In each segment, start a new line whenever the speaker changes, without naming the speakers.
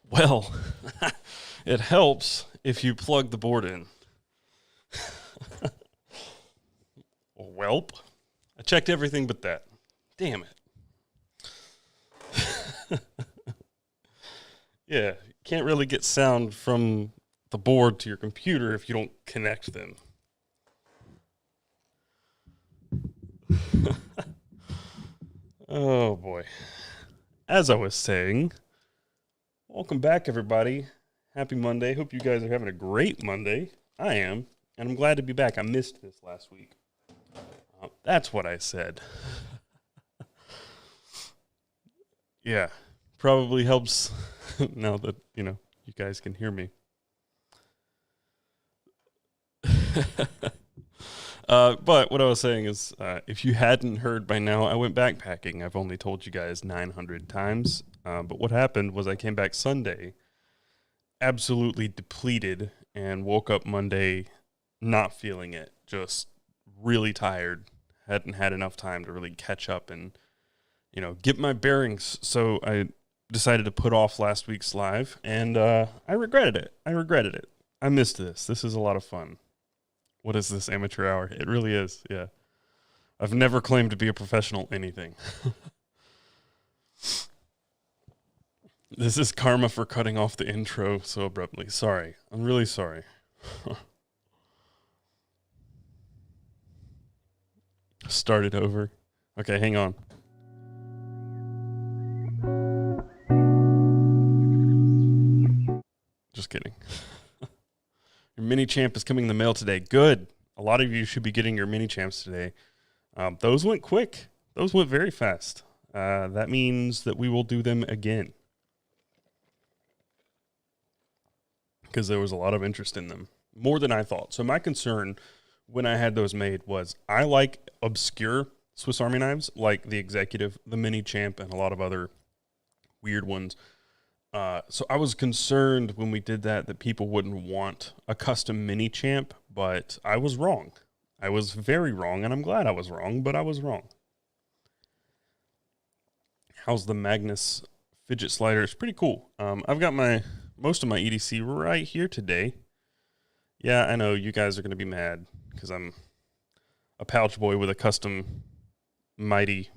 Well, it helps if you plug the board in. Welp. I checked everything but that. Damn it. Yeah, you can't really get sound from the board to your computer if you don't connect them. Oh, boy. As I was saying, welcome back, everybody. Happy Monday. Hope you guys are having a great Monday. I am, and I'm glad to be back. I missed this last week. That's what I said. Yeah, probably helps now that, you guys can hear me. But what I was saying is, if you hadn't heard by now, I went backpacking. I've only told you guys 900 times. But what happened was I came back Sunday, absolutely depleted, and woke up Monday not feeling it, just really tired. Hadn't had enough time to really catch up and, get my bearings. So I decided to put off last week's live, and I regretted it. I missed this. This is a lot of fun. What is this amateur hour? It really is, yeah. I've never claimed to be a professional anything. This is karma for cutting off the intro so abruptly. Sorry. I'm really sorry. Start it over. Okay, hang on. Just kidding. Your mini champ is coming in the mail today. Good. A lot of you should be getting your mini champs today. Those went quick. Those went very fast. That means that we will do them again, because there was a lot of interest in them, more than I thought. So my concern when I had those made was I like obscure Swiss Army knives, like the Executive, the Mini Champ, and a lot of other weird ones. So I was concerned when we did that people wouldn't want a custom Mini Champ, but I was wrong. I was very wrong, and I'm glad I was wrong, but I was wrong. How's the Magnus fidget slider? It's pretty cool. I've got most of my EDC right here today. Yeah, I know you guys are going to be mad because I'm a pouch boy with a custom mighty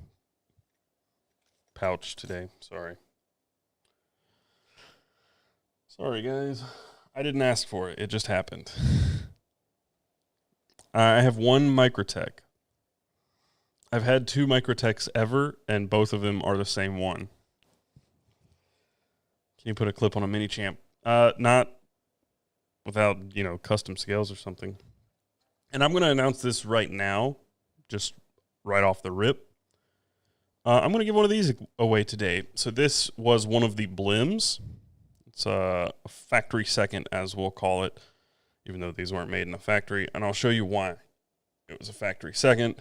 pouch today. Sorry, guys. I didn't ask for it. It just happened. I have one Microtech. I've had two Microtechs ever, and both of them are the same one. Can you put a clip on a mini champ? Not without, custom scales or something. And I'm going to announce this right now, just right off the rip. I'm going to give one of these away today. So this was one of the Blims. It's a factory second, as we'll call it, even though these weren't made in a factory. And I'll show you why it was a factory second.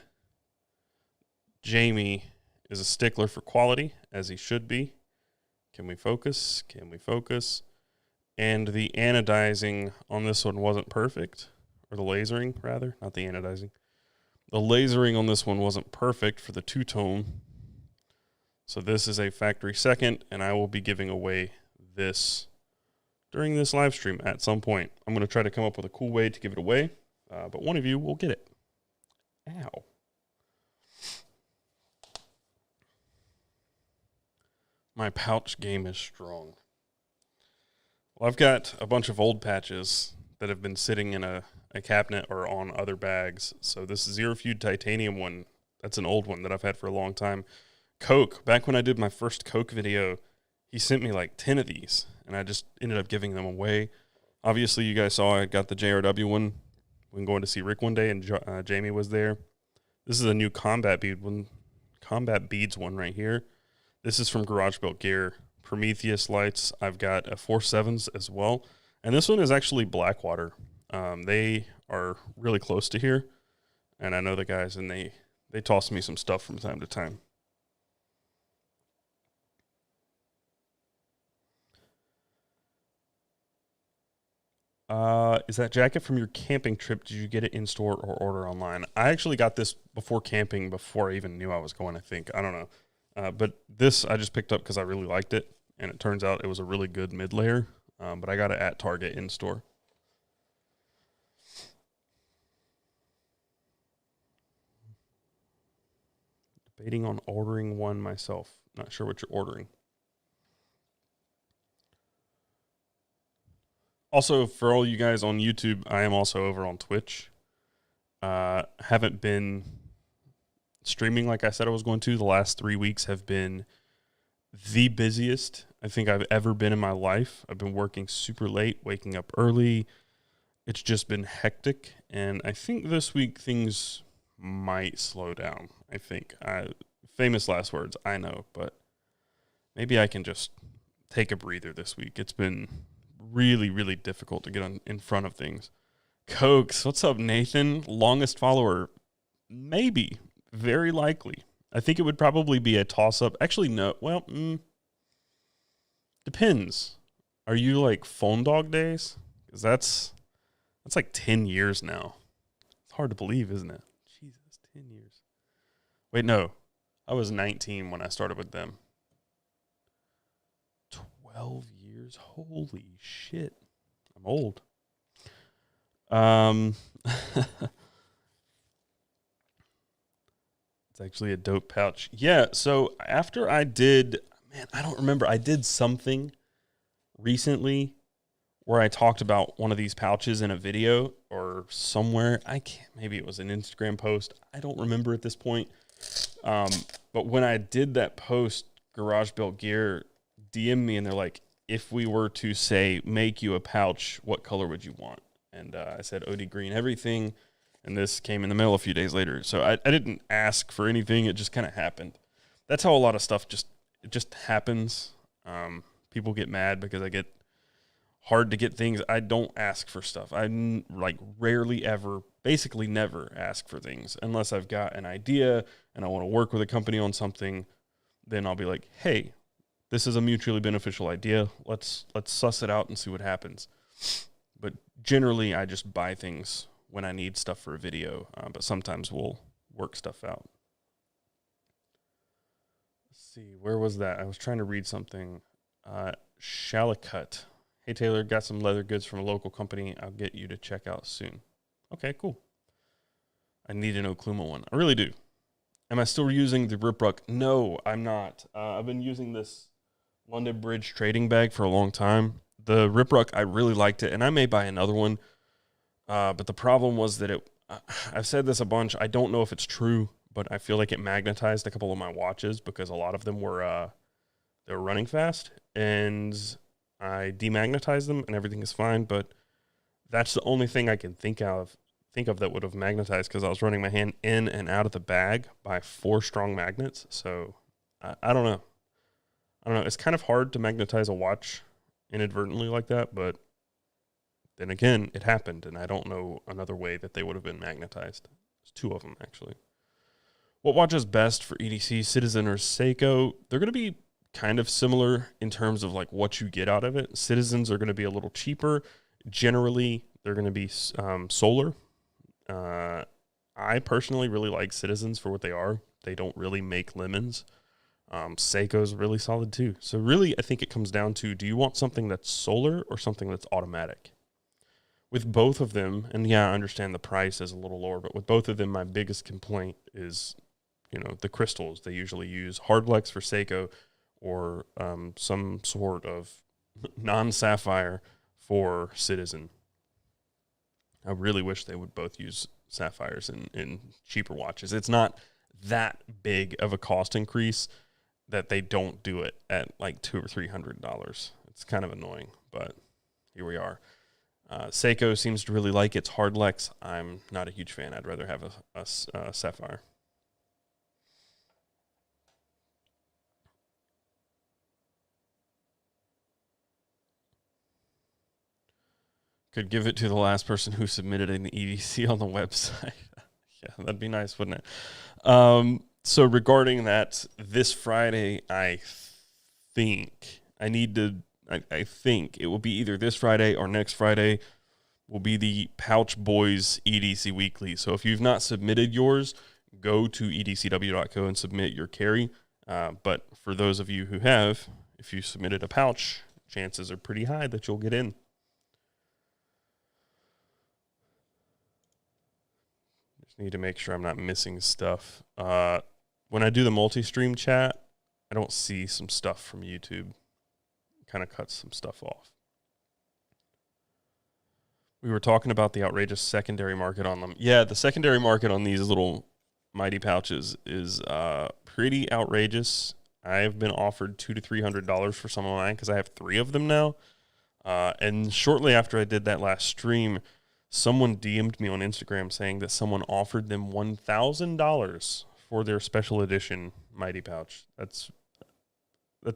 Jamie is a stickler for quality, as he should be. Can we focus? And the anodizing on this one wasn't perfect. Or the lasering, rather. Not the anodizing. The lasering on this one wasn't perfect for the two-tone. So this is a factory second, and I will be giving away this during this live stream at some point. I'm going to try to come up with a cool way to give it away, but one of you will get it. Ow. My pouch game is strong. Well, I've got a bunch of old patches that have been sitting in a cabinet or on other bags. So this Zero Feud titanium one, that's an old one that I've had for a long time. Coke, back when I did my first Coke video, he sent me like 10 of these, and I just ended up giving them away. Obviously, you guys saw I got the JRW one when going to see Rick one day, and Jamie was there. This is a new Combat Beads one right here. This is from Garage Built Gear. Prometheus lights. I've got a 4.7s as well. And this one is actually Blackwater. They are really close to here, and I know the guys, and they toss me some stuff from time to time. Is that jacket from your camping trip? Did you get it in store or order online? I actually got this before camping, before I even knew I was going, I think. I don't know. But this I just picked up because I really liked it. and it turns out it was a really good mid layer, but I got it at Target in store. Debating on ordering one myself. Not sure what you're ordering. Also, for all you guys on YouTube, I am also over on Twitch. Haven't been streaming like I said I was going to. The last 3 weeks have been the busiest I think I've ever been in my life. I've been working super late, waking up early. It's just been hectic, and I think this week things might slow down. I think. Famous last words, I know, but maybe I can just take a breather this week. It's been really, really difficult to get in front of things. Cokes, what's up, Nathan? Longest follower, maybe, very likely. I think it would probably be a toss-up. Actually, no. Well, depends. Are you like phone dog days? Because that's like 10 years now. It's hard to believe, isn't it? Jesus, 10 years. Wait, no. I was 19 when I started with them. 12 years? Holy shit. I'm old. It's actually a dope pouch. Yeah, so after I did, I don't remember. I did something recently where I talked about one of these pouches in a video or somewhere. Maybe it was an Instagram post. I don't remember at this point. But when I did that post, Garage Built Gear DM'd me and they're like, if we were to say, make you a pouch, what color would you want? And I said, OD green, everything. And this came in the mail a few days later. So I didn't ask for anything. It just kind of happened. That's how a lot of stuff just happens. People get mad because I get hard to get things. I don't ask for stuff. I rarely ever, basically never ask for things unless I've got an idea and I want to work with a company on something. Then I'll be like, hey, this is a mutually beneficial idea. Let's suss it out and see what happens. But generally, I just buy things when I need stuff for a video. But sometimes we'll work stuff out. Let's see, where was that? I was trying to read something. Shallicut. Hey, Taylor, got some leather goods from a local company. I'll get you to check out soon. Okay, cool. I need an Okluma one. I really do. Am I still using the Ripruck? No, I'm not. I've been using this London Bridge trading bag for a long time. The Ripruck, I really liked it, and I may buy another one. But the problem was that I've said this a bunch. I don't know if it's true, but I feel like it magnetized a couple of my watches because a lot of them were they were running fast, and I demagnetized them, and everything is fine. But that's the only thing I can think of that would have magnetized because I was running my hand in and out of the bag by 4 strong magnets. So I don't know. It's kind of hard to magnetize a watch inadvertently like that, but then again, it happened, and I don't know another way that they would have been magnetized. There's 2 of them, actually. What watch is best for EDC, Citizen or Seiko? They're going to be kind of similar in terms of like what you get out of it. Citizens are going to be a little cheaper. Generally, they're going to be solar. I personally really like Citizens for what they are. They don't really make lemons. Seiko's really solid too. So really, I think it comes down to, do you want something that's solar or something that's automatic? With both of them, and yeah, I understand the price is a little lower, but with both of them, my biggest complaint is, the crystals. They usually use Hardlex for Seiko or some sort of non-sapphire for Citizen. I really wish they would both use sapphires in cheaper watches. It's not that big of a cost increase that they don't do it at like $200 or $300. It's kind of annoying, but here we are. Seiko seems to really like its Hardlex. I'm not a huge fan. I'd rather have a sapphire. Could give it to the last person who submitted an EDC on the website. Yeah, that'd be nice, wouldn't it? So regarding that, this Friday, I think it will be either this Friday or next Friday will be the Pouch Boys EDC Weekly. So if you've not submitted yours, go to edcw.co and submit your carry. But for those of you who have, if you submitted a pouch, chances are pretty high that you'll get in. Just need to make sure I'm not missing stuff. When I do the multi-stream chat, I don't see some stuff from YouTube. Kind of cuts some stuff off. We were talking about the outrageous secondary market on them. Yeah, the secondary market on these little mighty pouches is pretty outrageous. I've been offered $200 to $300 for some of mine because I have 3 of them now. And shortly after I did that last stream, someone DM'd me on Instagram saying that someone offered them $1,000 for their special edition mighty pouch. That's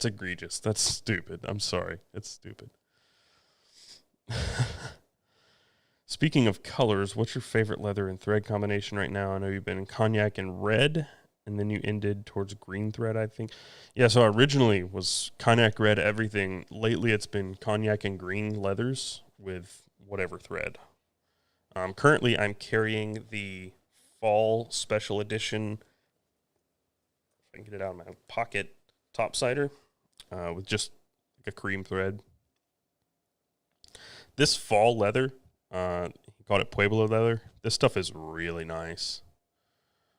egregious. That's stupid. I'm sorry. It's stupid. Speaking of colors, what's your favorite leather and thread combination right now? I know you've been in cognac and red, and then you ended towards green thread, I think. Yeah, so originally was cognac red everything. Lately it's been cognac and green leathers with whatever thread. Currently I'm carrying the fall special edition, if I can get it out of my pocket, topsider with just like a cream thread. This fall leather, he called it Pueblo leather. This stuff is really nice.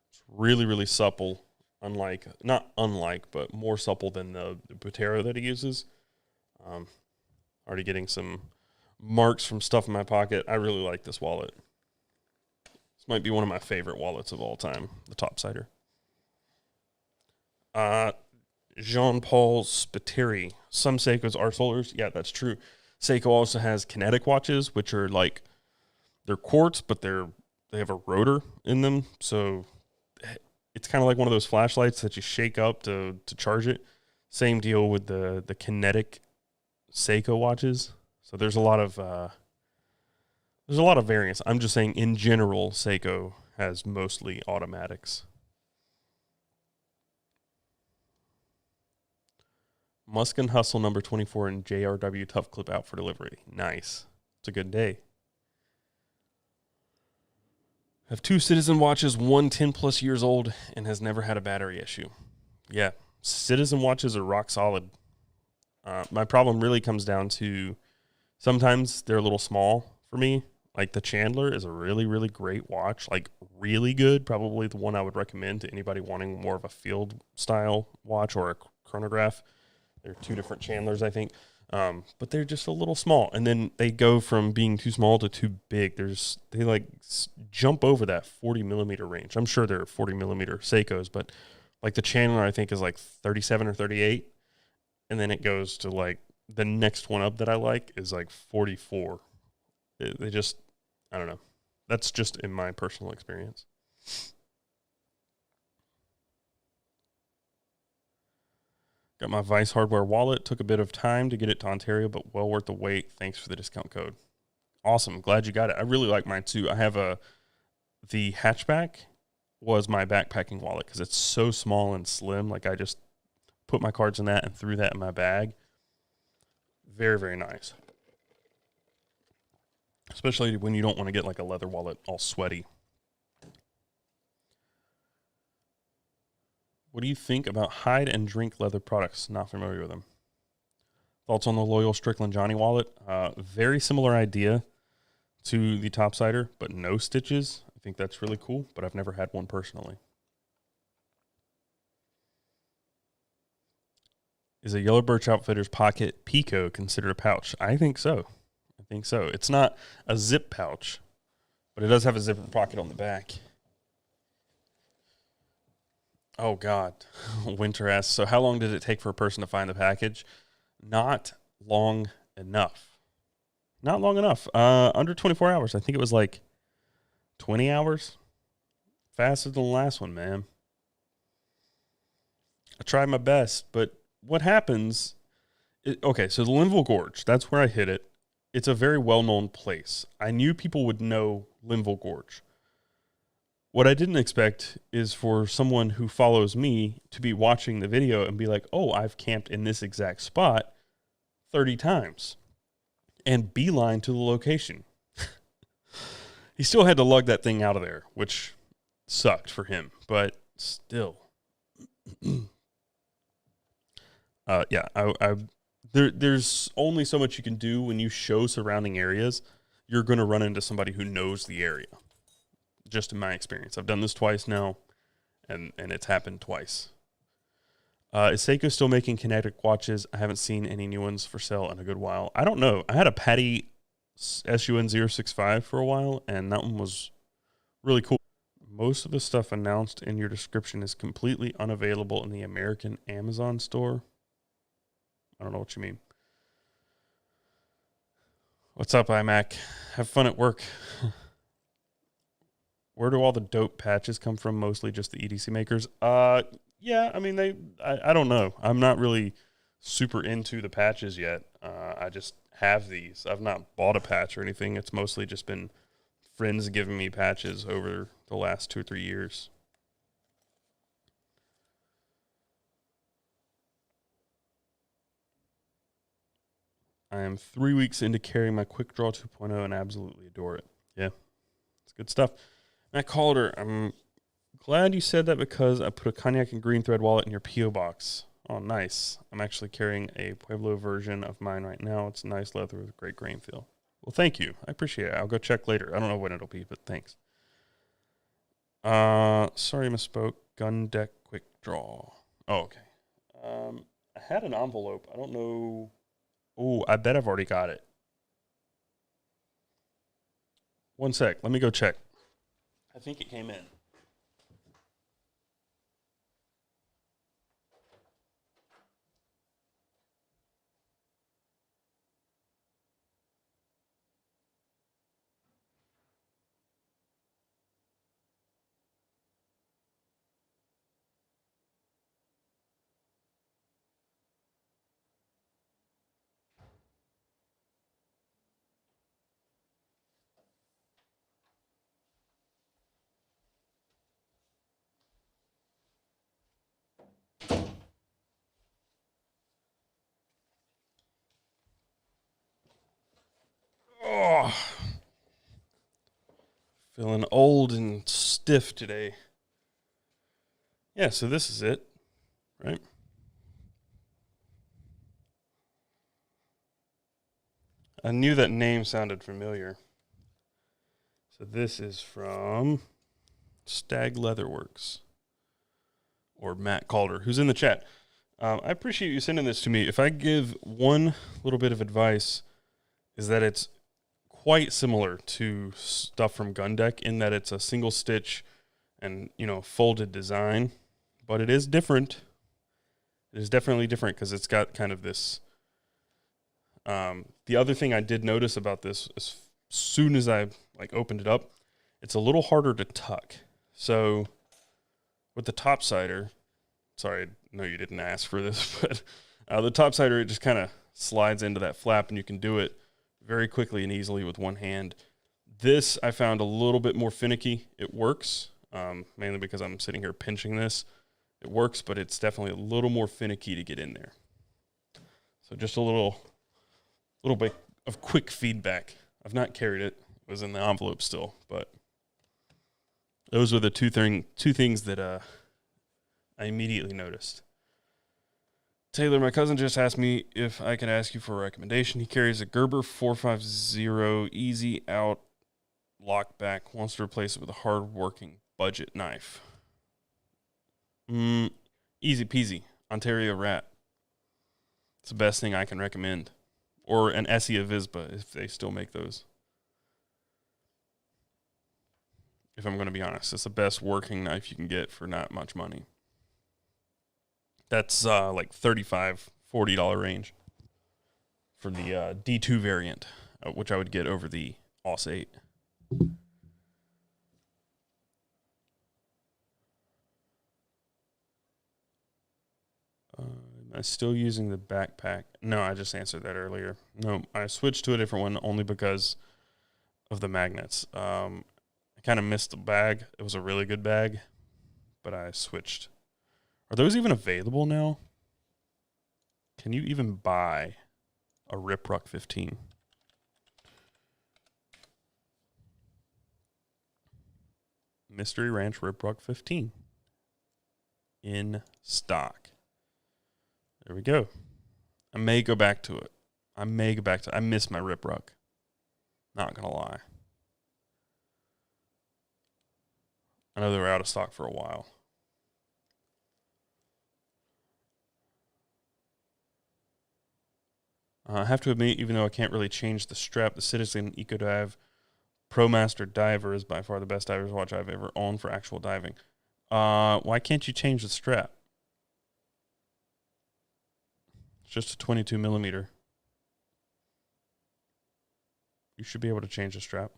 It's really, really supple. Not unlike, but more supple than the Butero that he uses. Already getting some marks from stuff in my pocket. I really like this wallet. This might be one of my favorite wallets of all time, the topsider. Jean-Paul Spiteri. Some Seikos are solars. Yeah, that's true. Seiko also has kinetic watches, which are like, they're quartz, but they have a rotor in them. So it's kind of like one of those flashlights that you shake up to charge it. Same deal with the kinetic Seiko watches. So there's a lot of variance. I'm just saying in general, Seiko has mostly automatics. Musk and Hustle number 24 and JRW Tough Clip out for delivery. Nice. It's a good day. Have 2 Citizen watches, one 10 plus years old and has never had a battery issue. Yeah, Citizen watches are rock solid. My problem really comes down to sometimes they're a little small for me. Like the Chandler is a really, really great watch. Like really good. Probably the one I would recommend to anybody wanting more of a field style watch or a chronograph. They're 2 different Chandlers, I think. But they're just a little small. And then they go from being too small to too big. They like jump over that 40 millimeter range. I'm sure there are 40 millimeter Seikos, but like the Chandler, I think is like 37 or 38. And then it goes to like the next one up that I like is like 44. They just, I don't know. That's just in my personal experience. Got my Vice hardware wallet. Took a bit of time to get it to Ontario, but well worth the wait. Thanks for the discount code. Awesome. Glad you got it. I really like mine too. I have the hatchback was my backpacking wallet because it's so small and slim. Like I just put my cards in that and threw that in my bag. Very, very nice. Especially when you don't want to get like a leather wallet all sweaty. What do you think about hide and drink leather products? Not familiar with them. Thoughts on the Loyal Strickland Johnny wallet? Very similar idea to the topsider, but no stitches. I think that's really cool, but I've never had one personally. Is a Yellow Birch Outfitters Pocket Pico considered a pouch? I think so. It's not a zip pouch, but it does have a zipper pocket on the back. Oh, God. Winter asks, so how long did it take for a person to find the package? Not long enough. Not long enough. Under 24 hours. I think it was like 20 hours. Faster than the last one, man. I tried my best, but what happens... Okay, so the Linville Gorge, that's where I hit it. It's a very well-known place. I knew people would know Linville Gorge. What I didn't expect is for someone who follows me to be watching the video and be like, oh, I've camped in this exact spot 30 times and beeline to the location. He still had to lug that thing out of there, which sucked for him, but still. Yeah, there's only so much you can do when you show surrounding areas. You're going to run into somebody who knows the area. Just in my experience, I've done this twice now, and it's happened twice. Is Seiko still making kinetic watches? I haven't seen any new ones for sale in a good while. I don't know. I had a Patty SUN065 for a while, and that one was really cool. Most of the stuff announced in your description is completely unavailable in the American Amazon store. I don't know what you mean. What's up, iMac? Have fun at work. Where do all the dope patches come from? Mostly just the EDC makers. Yeah, I mean, I don't know. I'm not really super into the patches yet. I just have these. I've not bought a patch or anything. It's mostly just been friends giving me patches over the last 2 or 3 years. I am 3 weeks into carrying my Quick Draw 2.0 and absolutely adore it. Yeah, it's good stuff. Matt Calder, I'm glad you said that because I put a cognac and green thread wallet in your P.O. box. Oh, nice. I'm actually carrying a Pueblo version of mine right now. It's nice leather with a great grain feel. Well, thank you. I appreciate it. I'll go check later. I don't know when it'll be, but thanks. Sorry, misspoke. Gun deck quick draw. Oh, okay. I had an envelope. I don't know. Oh, I bet I've already got it. One sec. Let me go check. I think it came in. Oh, feeling old and stiff today. Yeah, so this is it, right? I knew that name sounded familiar. So this is from Stag Leatherworks, or Matt Calder, who's in the chat. I appreciate you sending this to me. If I give one little bit of advice, is that it's quite similar to stuff from Gun Deck in that it's a single stitch and, folded design, but it is different. It is definitely different because it's got kind of this. The other thing I did notice about this, as soon as I opened it up, it's a little harder to tuck. So with the topsider, sorry, I know you didn't ask for this, but the topsider, it just kind of slides into that flap, and you can do it very quickly and easily with one hand. This I found a little bit more finicky. It works, mainly because I'm sitting here pinching this. It works, but it's definitely a little more finicky to get in there. So just a little bit of quick feedback. I've not carried it. It was in the envelope still, but those were the two things that I immediately noticed. Taylor, my cousin just asked me if I could ask you for a recommendation. He carries a Gerber 450 easy out lockback, wants to replace it with a hard-working budget knife. Easy peasy. Ontario Rat. It's the best thing I can recommend. Or an Essie Avispa, if they still make those. If I'm going to be honest, it's the best working knife you can get for not much money. That's like $35, $40 range for the D2 variant, which I would get over the AUS 8. Am I still using the backpack? No, I just answered that earlier. No, I switched to a different one only because of the magnets. I kind of missed the bag. It was a really good bag, but I switched. Are those even available now? Can you even buy a Ripruck 15? Mystery Ranch Ripruck 15 in stock. There we go. I may go back to it. I miss my rip ruck. Not going to lie. I know they were out of stock for a while. I have to admit, even though I can't really change the strap, the Citizen EcoDive ProMaster Diver is by far the best diver's watch I've ever owned for actual diving. Why can't you change the strap? It's just a 22 millimeter. You should be able to change the strap.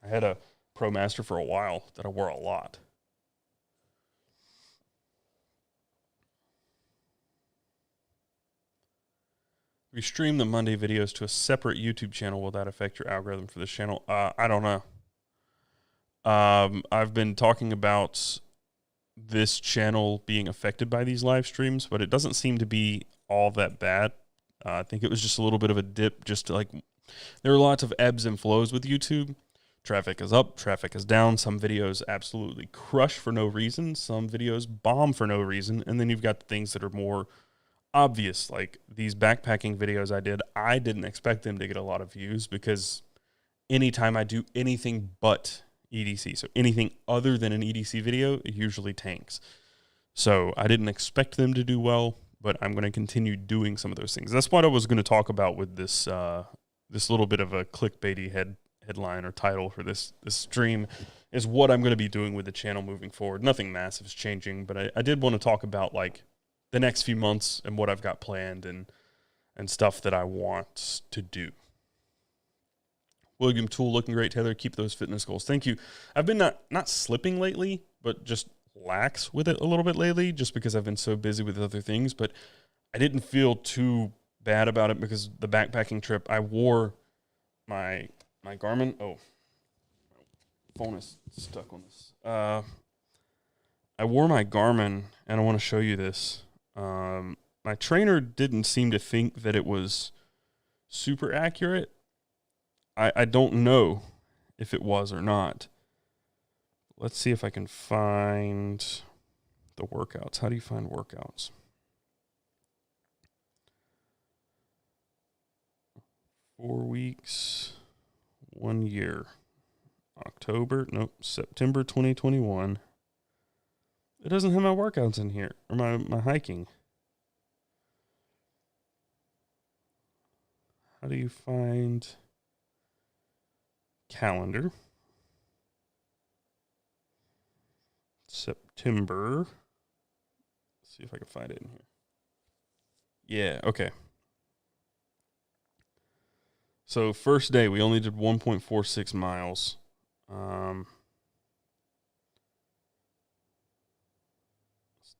I had a ProMaster for a while that I wore a lot. If you stream the Monday videos to a separate YouTube channel, will that affect your algorithm for this channel? I don't know. I've been talking about this channel being affected by these live streams, but it doesn't seem to be all that bad. I think it was just a little bit of a dip, just to, like, there are lots of ebbs and flows with YouTube. Traffic is up, traffic is down. Some videos absolutely crush for no reason. Some videos bomb for no reason. And then you've got the things that are more obvious, like these backpacking videos I didn't expect them to get a lot of views, because anytime I do anything but EDC, so anything other than an EDC video, it usually tanks. So I didn't expect them to do well, but I'm going to continue doing some of those things. That's what I was going to talk about with this this little bit of a clickbaity headline or title for this stream, is what I'm going to be doing with the channel moving forward. Nothing massive is changing, but I did want to talk about, like, the next few months and what I've got planned and stuff that I want to do. William Tool, looking great, Taylor. Keep those fitness goals. Thank you. I've been not slipping lately, but just lax with it a little bit lately, just because I've been so busy with other things. But I didn't feel too bad about it, because the backpacking trip, I wore my Garmin. Oh, my phone is stuck on this. I wore my Garmin, and I want to show you this. My trainer didn't seem to think that it was super accurate. I don't know if it was or not. Let's see if I can find the workouts. How do you find workouts? Four weeks, 1 year. September 2021. It doesn't have my workouts in here, or my hiking. How do you find calendar? September. Let's see if I can find it in here. Yeah, okay. So first day, we only did 1.46 miles. Let's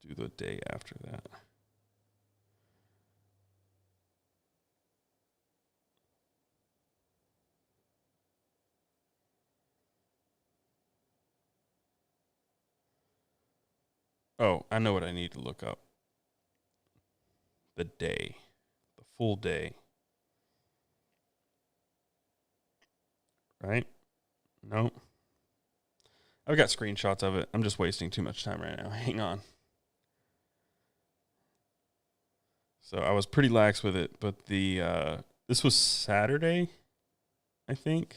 do the day after that. Oh, I know what I need to look up. The day. The full day. Right? No. I've got screenshots of it. I'm just wasting too much time right now. Hang on. So I was pretty lax with it, but this was Saturday, I think.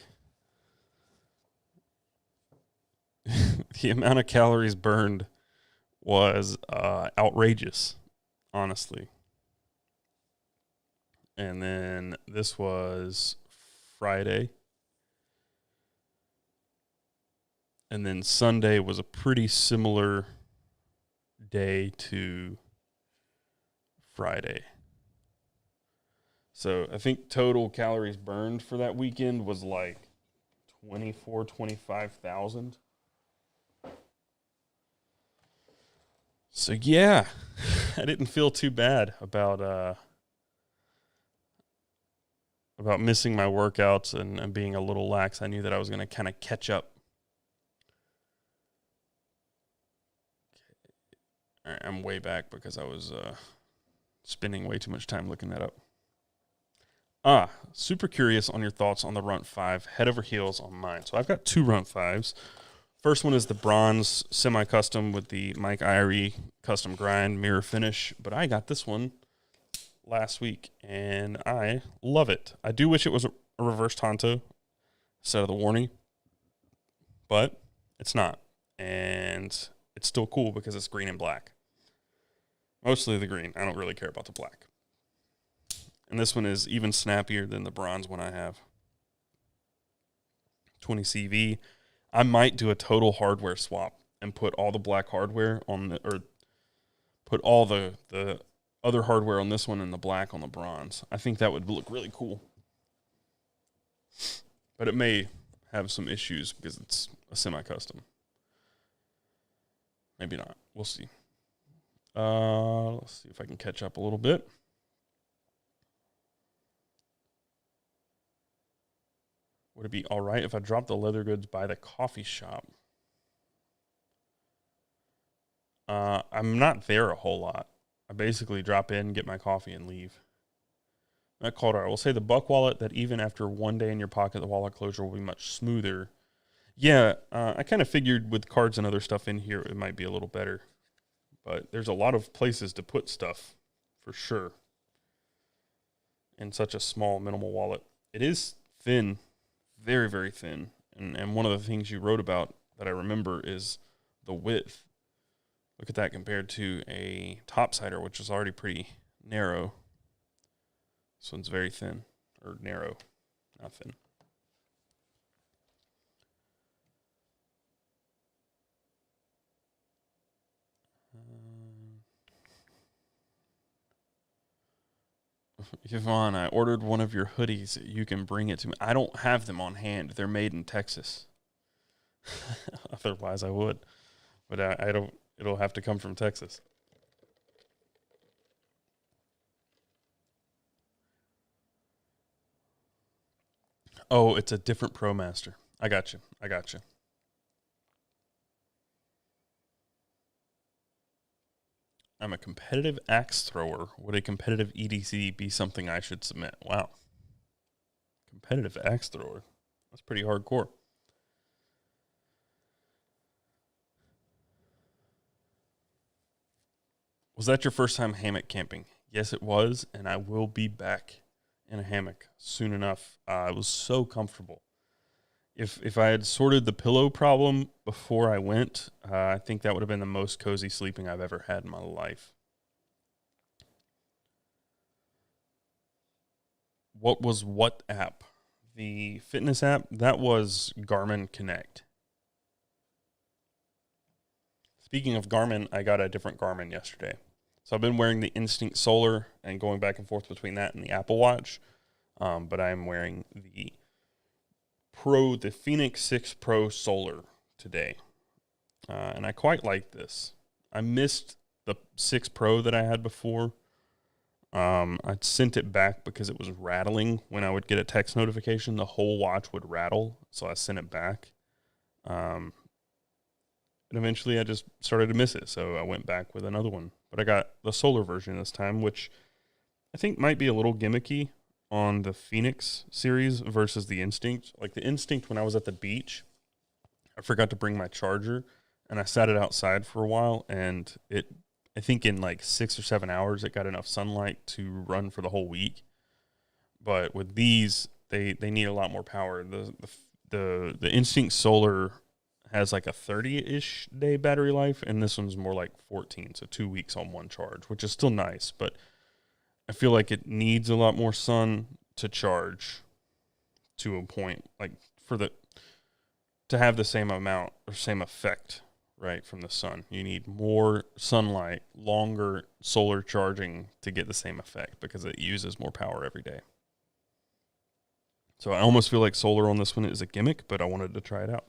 The amount of calories burned was outrageous, honestly. And then this was Friday. And then Sunday was a pretty similar day to Friday. So I think total calories burned for that weekend was like 25,000. So yeah, I didn't feel too bad about missing my workouts and being a little lax. I knew that I was going to kind of catch up. All right, I'm way back because I was spending way too much time looking that up. Super curious on your thoughts on the Runt 5, head over heels on mine. So I've got two Runt 5s. First one is the bronze semi-custom with the Mike Irie custom grind mirror finish, but I got this one last week, and I love it. I do wish it was a reverse Tonto instead of the warning, but it's not. And it's still cool because it's green and black. Mostly the green. I don't really care about the black. And this one is even snappier than the bronze one I have. 20 CV. I might do a total hardware swap and put all the black hardware on the, or put all the other hardware on this one and the black on the bronze. I think that would look really cool. But it may have some issues because it's a semi-custom. Maybe not. We'll see. Let's see if I can catch up a little bit. Would it be all right if I dropped the leather goods by the coffee shop? I'm not there a whole lot. I basically drop in, get my coffee, and leave. Matt Calder, I will say the Buck wallet that even after one day in your pocket, the wallet closure will be much smoother. Yeah, I kind of figured with cards and other stuff in here, it might be a little better. But there's a lot of places to put stuff, for sure, in such a small, minimal wallet. It is thin, very, very thin. And one of the things you wrote about that I remember is the width. Look at that compared to a topsider, which is already pretty narrow. This one's very thin, or narrow, not thin. Yvonne, I ordered one of your hoodies. You can bring it to me. I don't have them on hand. They're made in Texas. Otherwise, I would. But I don't. It'll have to come from Texas. Oh, it's a different ProMaster. I got you. I'm a competitive axe thrower. Would a competitive EDC be something I should submit? Wow. Competitive axe thrower. That's pretty hardcore. Was that your first time hammock camping? Yes, it was, and I will be back in a hammock soon enough. It was so comfortable. If I had sorted the pillow problem before I went, I think that would have been the most cozy sleeping I've ever had in my life. What was what app? The fitness app? That was Garmin Connect. Speaking of Garmin, I got a different Garmin yesterday. So I've been wearing the Instinct Solar and going back and forth between that and the Apple Watch. But I'm wearing the Fenix 6 Pro Solar today. And I quite like this. I missed the 6 Pro that I had before. I sent it back because it was rattling. When I would get a text notification, the whole watch would rattle. So I sent it back. And eventually I just started to miss it. So I went back with another one. But I got the solar version this time, which I think might be a little gimmicky on the Phoenix series versus the Instinct. Like the Instinct, when I was at the beach, I forgot to bring my charger, and I sat it outside for a while, and I think in like 6 or 7 hours, it got enough sunlight to run for the whole week. But with these, they need a lot more power. The Instinct Solar has like a 30-ish day battery life, and this one's more like 14, so 2 weeks on one charge, which is still nice, but I feel like it needs a lot more sun to charge to a point, like to have the same amount or same effect, right, from the sun. You need more sunlight, longer solar charging to get the same effect because it uses more power every day. So I almost feel like solar on this one is a gimmick, but I wanted to try it out.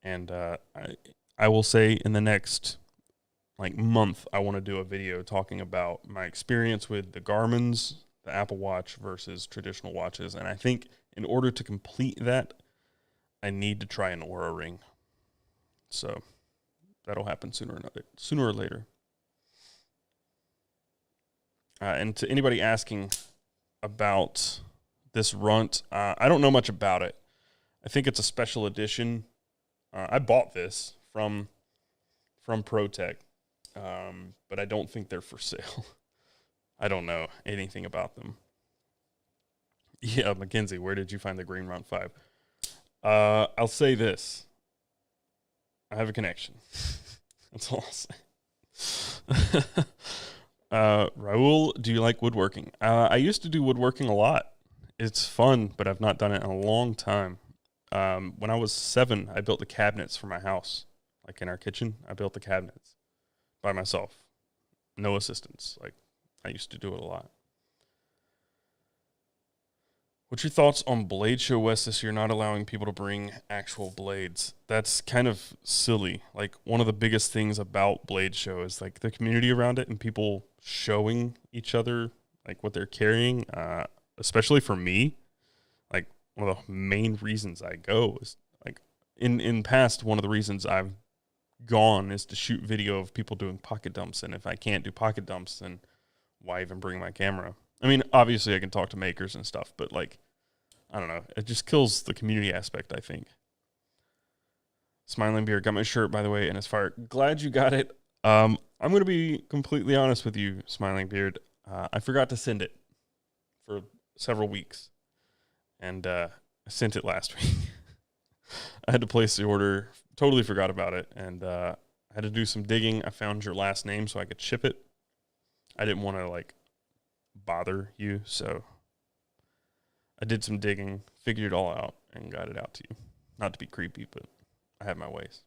And I will say in the next month, I want to do a video talking about my experience with the Garmin's, the Apple Watch versus traditional watches. And I think in order to complete that, I need to try an Oura Ring. So that'll happen sooner or later. And to anybody asking about this runt, I don't know much about it. I think it's a special edition. I bought this from ProTech, but I don't think they're for sale. I don't know anything about them. Yeah, Mackenzie, where did you find the Green Round 5? I'll say this. I have a connection. That's all I'll say. Raul, do you like woodworking? I used to do woodworking a lot. It's fun, but I've not done it in a long time. When I was 7, I built the cabinets for my house. Like in our kitchen, I built the cabinets by myself. No assistance. Like, I used to do it a lot. What's your thoughts on Blade Show West this year not allowing people to bring actual blades? That's kind of silly. Like, one of the biggest things about Blade Show is like the community around it and people showing each other like what they're carrying. Especially for me, like one of the main reasons I go is like in past, one of the reasons I've gone is to shoot video of people doing pocket dumps. And if I can't do pocket dumps, then why even bring my camera? I mean, obviously I can talk to makers and stuff, but like, I don't know. It just kills the community aspect, I think. Smiling Beer got my shirt, by the way, and it's fire. Glad you got it. I'm going to be completely honest with you, Smiling Beard. I forgot to send it for several weeks, and I sent it last week. I had to place the order. Totally forgot about it, and I had to do some digging. I found your last name so I could ship it. I didn't want to like bother you, so I did some digging, figured it all out, and got it out to you. Not to be creepy, but I have my ways.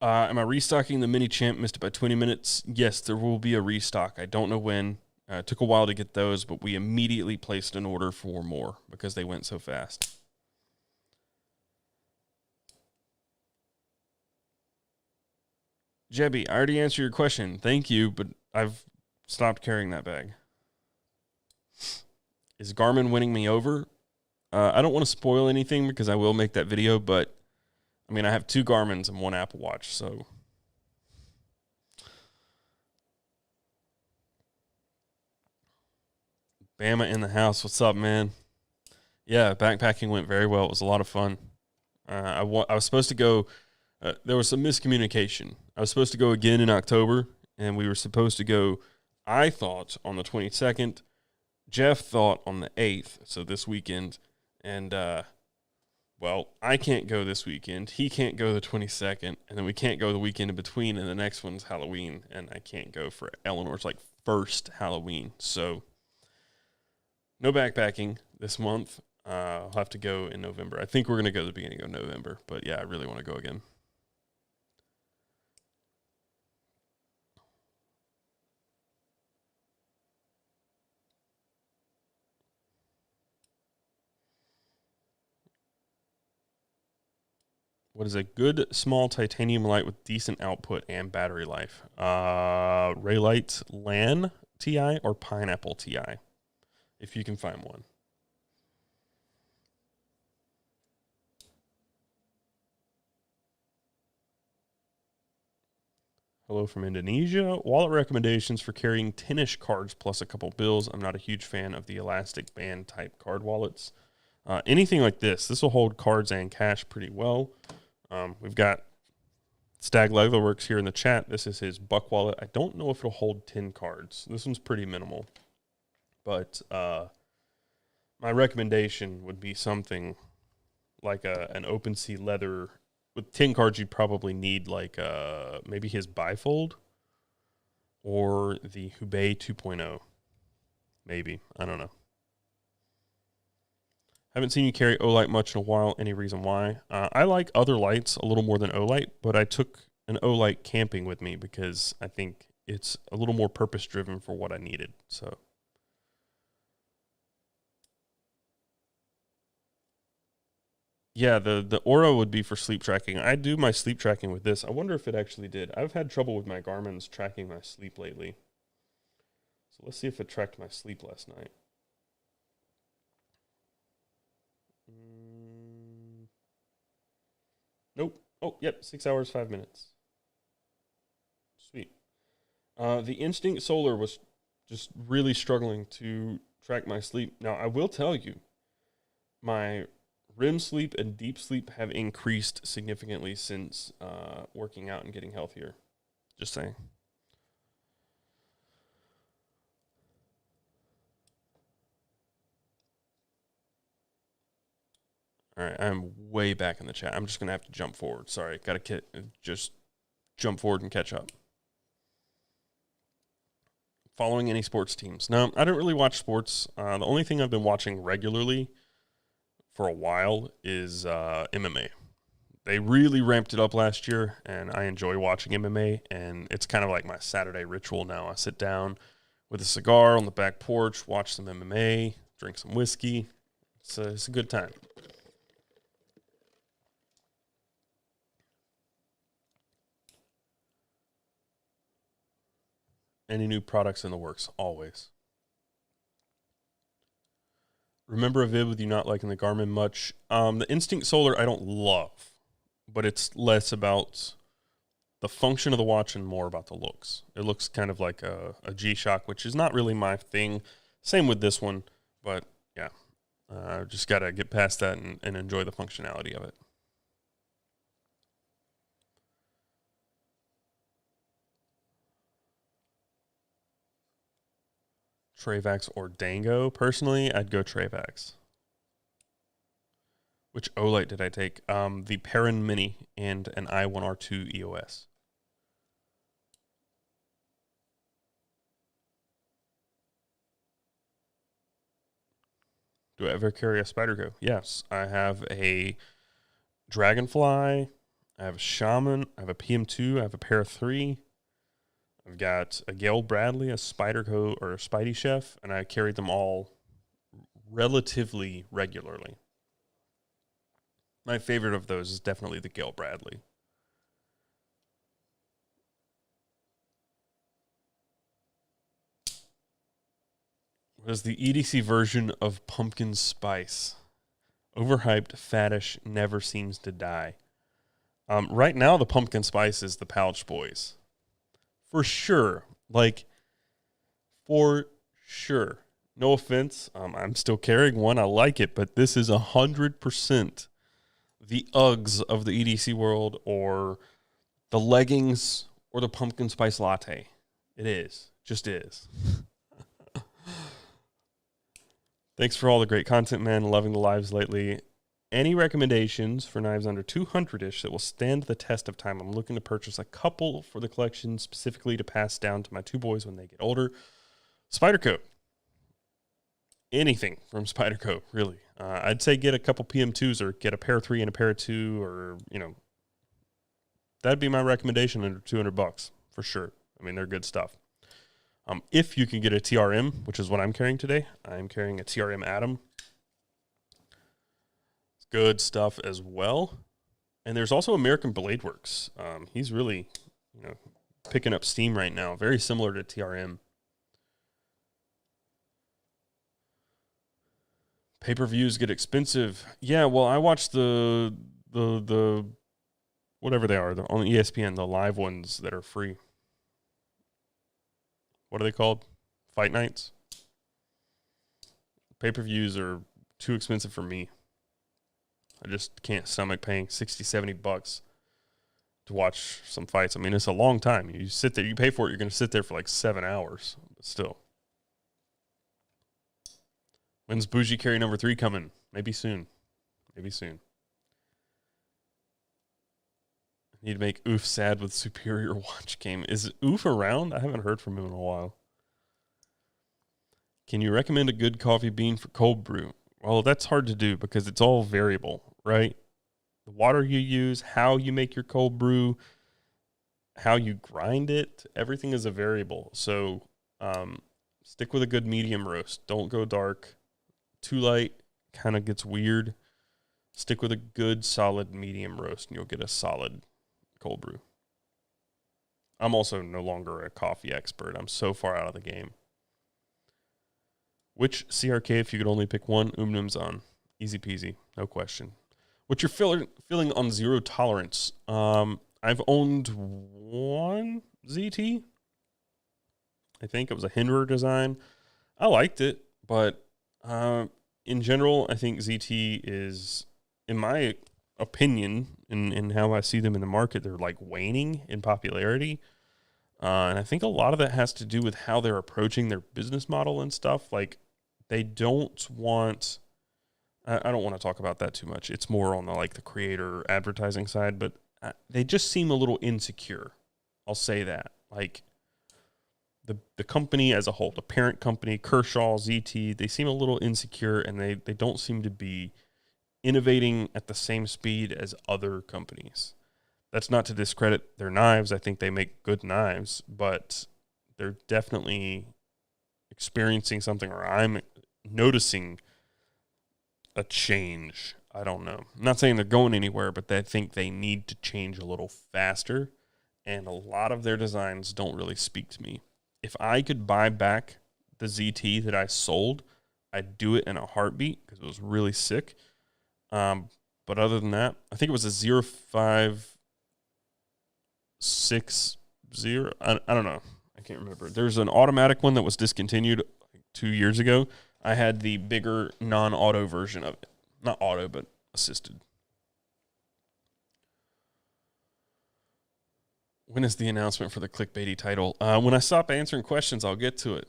Am I restocking the mini champ? Missed it by 20 minutes. Yes, there will be a restock. I don't know when. It took a while to get those, but we immediately placed an order for more because they went so fast. Jebby, I already answered your question. Thank you, but I've stopped carrying that bag. Is Garmin winning me over? I don't want to spoil anything because I will make that video, but I mean, I have 2 Garmins and 1 Apple Watch, so. Bama in the house. What's up, man? Yeah, backpacking went very well. It was a lot of fun. I was supposed to go. There was some miscommunication. I was supposed to go again in October, and we were supposed to go, I thought, on the 22nd. Jeff thought on the 8th, so this weekend. And, well, I can't go this weekend. He can't go the 22nd, and then we can't go the weekend in between, and the next one's Halloween, and I can't go for Eleanor's, like, first Halloween. So, no backpacking this month. I'll have to go in November. I think we're going to go the beginning of November, but, yeah, I really want to go again. What is a good small titanium light with decent output and battery life? Raylight LAN TI or Pineapple TI, if you can find one. Hello from Indonesia. Wallet recommendations for carrying 10-ish cards plus a couple bills. I'm not a huge fan of the elastic band type card wallets. Anything like this will hold cards and cash pretty well. We've got Stag Leatherworks here in the chat. This is his Buck wallet. I don't know if it'll hold 10 cards. This one's pretty minimal. But my recommendation would be something like an OpenSea leather. With 10 cards, you'd probably need like maybe his bifold or the Hubei 2.0. Maybe. I don't know. Haven't seen you carry Olight much in a while. Any reason why? I like other lights a little more than Olight, but I took an Olight camping with me because I think it's a little more purpose-driven for what I needed. So, yeah, the Aura would be for sleep tracking. I do my sleep tracking with this. I wonder if it actually did. I've had trouble with my Garmin's tracking my sleep lately. So let's see if it tracked my sleep last night. Nope. Oh, yep. 6 hours, 5 minutes. Sweet. The Instinct Solar was just really struggling to track my sleep. Now, I will tell you, my REM sleep and deep sleep have increased significantly since working out and getting healthier. Just saying. All right, I'm way back in the chat. I'm just going to have to jump forward. Sorry, got to just jump forward and catch up. Following any sports teams? No, I don't really watch sports. The only thing I've been watching regularly for a while is MMA. They really ramped it up last year, and I enjoy watching MMA, and it's kind of like my Saturday ritual now. I sit down with a cigar on the back porch, watch some MMA, drink some whiskey. It's a good time. Any new products in the works? Always. Remember a vid with you not liking the Garmin much? The Instinct Solar I don't love, but it's less about the function of the watch and more about the looks. It looks kind of like a G-Shock, which is not really my thing. Same with this one, but yeah. Just got to get past that and enjoy the functionality of it. Travax or Dango. Personally, I'd go Travax. Which Olight did I take? The Perrin Mini and an i1R2 EOS. Do I ever carry a Spyderco? Yes. I have a Dragonfly. I have a Shaman. I have a PM2. I have a Para 3. I've got a Gale Bradley, a Spyderco, or a Spidey Chef, and I carry them all relatively regularly. My favorite of those is definitely the Gale Bradley. What is the EDC version of pumpkin spice? Overhyped, faddish, never seems to die. Right now, the pumpkin spice is the Pouch Boys. For sure. For sure. No offense. I'm still carrying one. I like it, but this is 100% the Uggs of the EDC world, or the leggings, or the pumpkin spice latte. It is. Just is. Thanks for all the great content, man. Loving the lives lately. Any recommendations for knives under 200-ish that will stand the test of time? I'm looking to purchase a couple for the collection, specifically to pass down to my two boys when they get older. Spyderco. Anything from Spyderco, really. I'd say get a couple PM2s or get a Para 3 and a Para 2, or, that'd be my recommendation under $200 for sure. I mean, they're good stuff. If you can get a TRM, which is what I'm carrying today, I'm carrying a TRM Atom. Good stuff as well. And there's also American Blade Works. He's really, picking up steam right now. Very similar to TRM. Pay-per-views get expensive. Yeah, well, I watched the whatever they are, on ESPN, the live ones that are free. What are they called? Fight nights? Pay-per-views are too expensive for me. I just can't stomach paying $60-$70 to watch some fights. I mean, it's a long time. You sit there, you pay for it, you're going to sit there for like 7 hours. But still. When's Bougie Carry number 3 coming? Maybe soon. Maybe soon. I need to make Oof sad with superior watch game. Is Oof around? I haven't heard from him in a while. Can you recommend a good coffee bean for cold brew? Well, that's hard to do because it's all variable, right? The water you use, how you make your cold brew, how you grind it, everything is a variable. So stick with a good medium roast. Don't go dark. Too light kind of gets weird. Stick with a good, solid medium roast, and you'll get a solid cold brew. I'm also no longer a coffee expert. I'm so far out of the game. Which CRK, if you could only pick one, on? Easy peasy, no question. What's your feeling on zero tolerance? I've owned one ZT. I think it was a Hinderer design. I liked it, but in general, I think ZT is, in my opinion, in how I see them in the market, they're like waning in popularity. And I think a lot of that has to do with how they're approaching their business model and stuff. Like, they don't want, I don't want to talk about that too much. It's more on the, like, the creator advertising side, but they just seem a little insecure. I'll say that. Like, the company as a whole, the parent company, Kershaw, ZT, they seem a little insecure, and they don't seem to be innovating at the same speed as other companies. That's not to discredit their knives. I think they make good knives, but they're definitely experiencing something, or I'm noticing a change. I don't know. I'm not saying they're going anywhere, but I think they need to change a little faster, and a lot of their designs don't really speak to me. If I could buy back the ZT that I sold, I'd do it in a heartbeat because it was really sick. But other than that, I think it was a 0560. I don't know. I can't remember. There's an automatic one that was discontinued like 2 years ago. I had the bigger non-auto version of it. Not auto, but assisted. When is the announcement for the clickbaity title? When I stop answering questions, I'll get to it.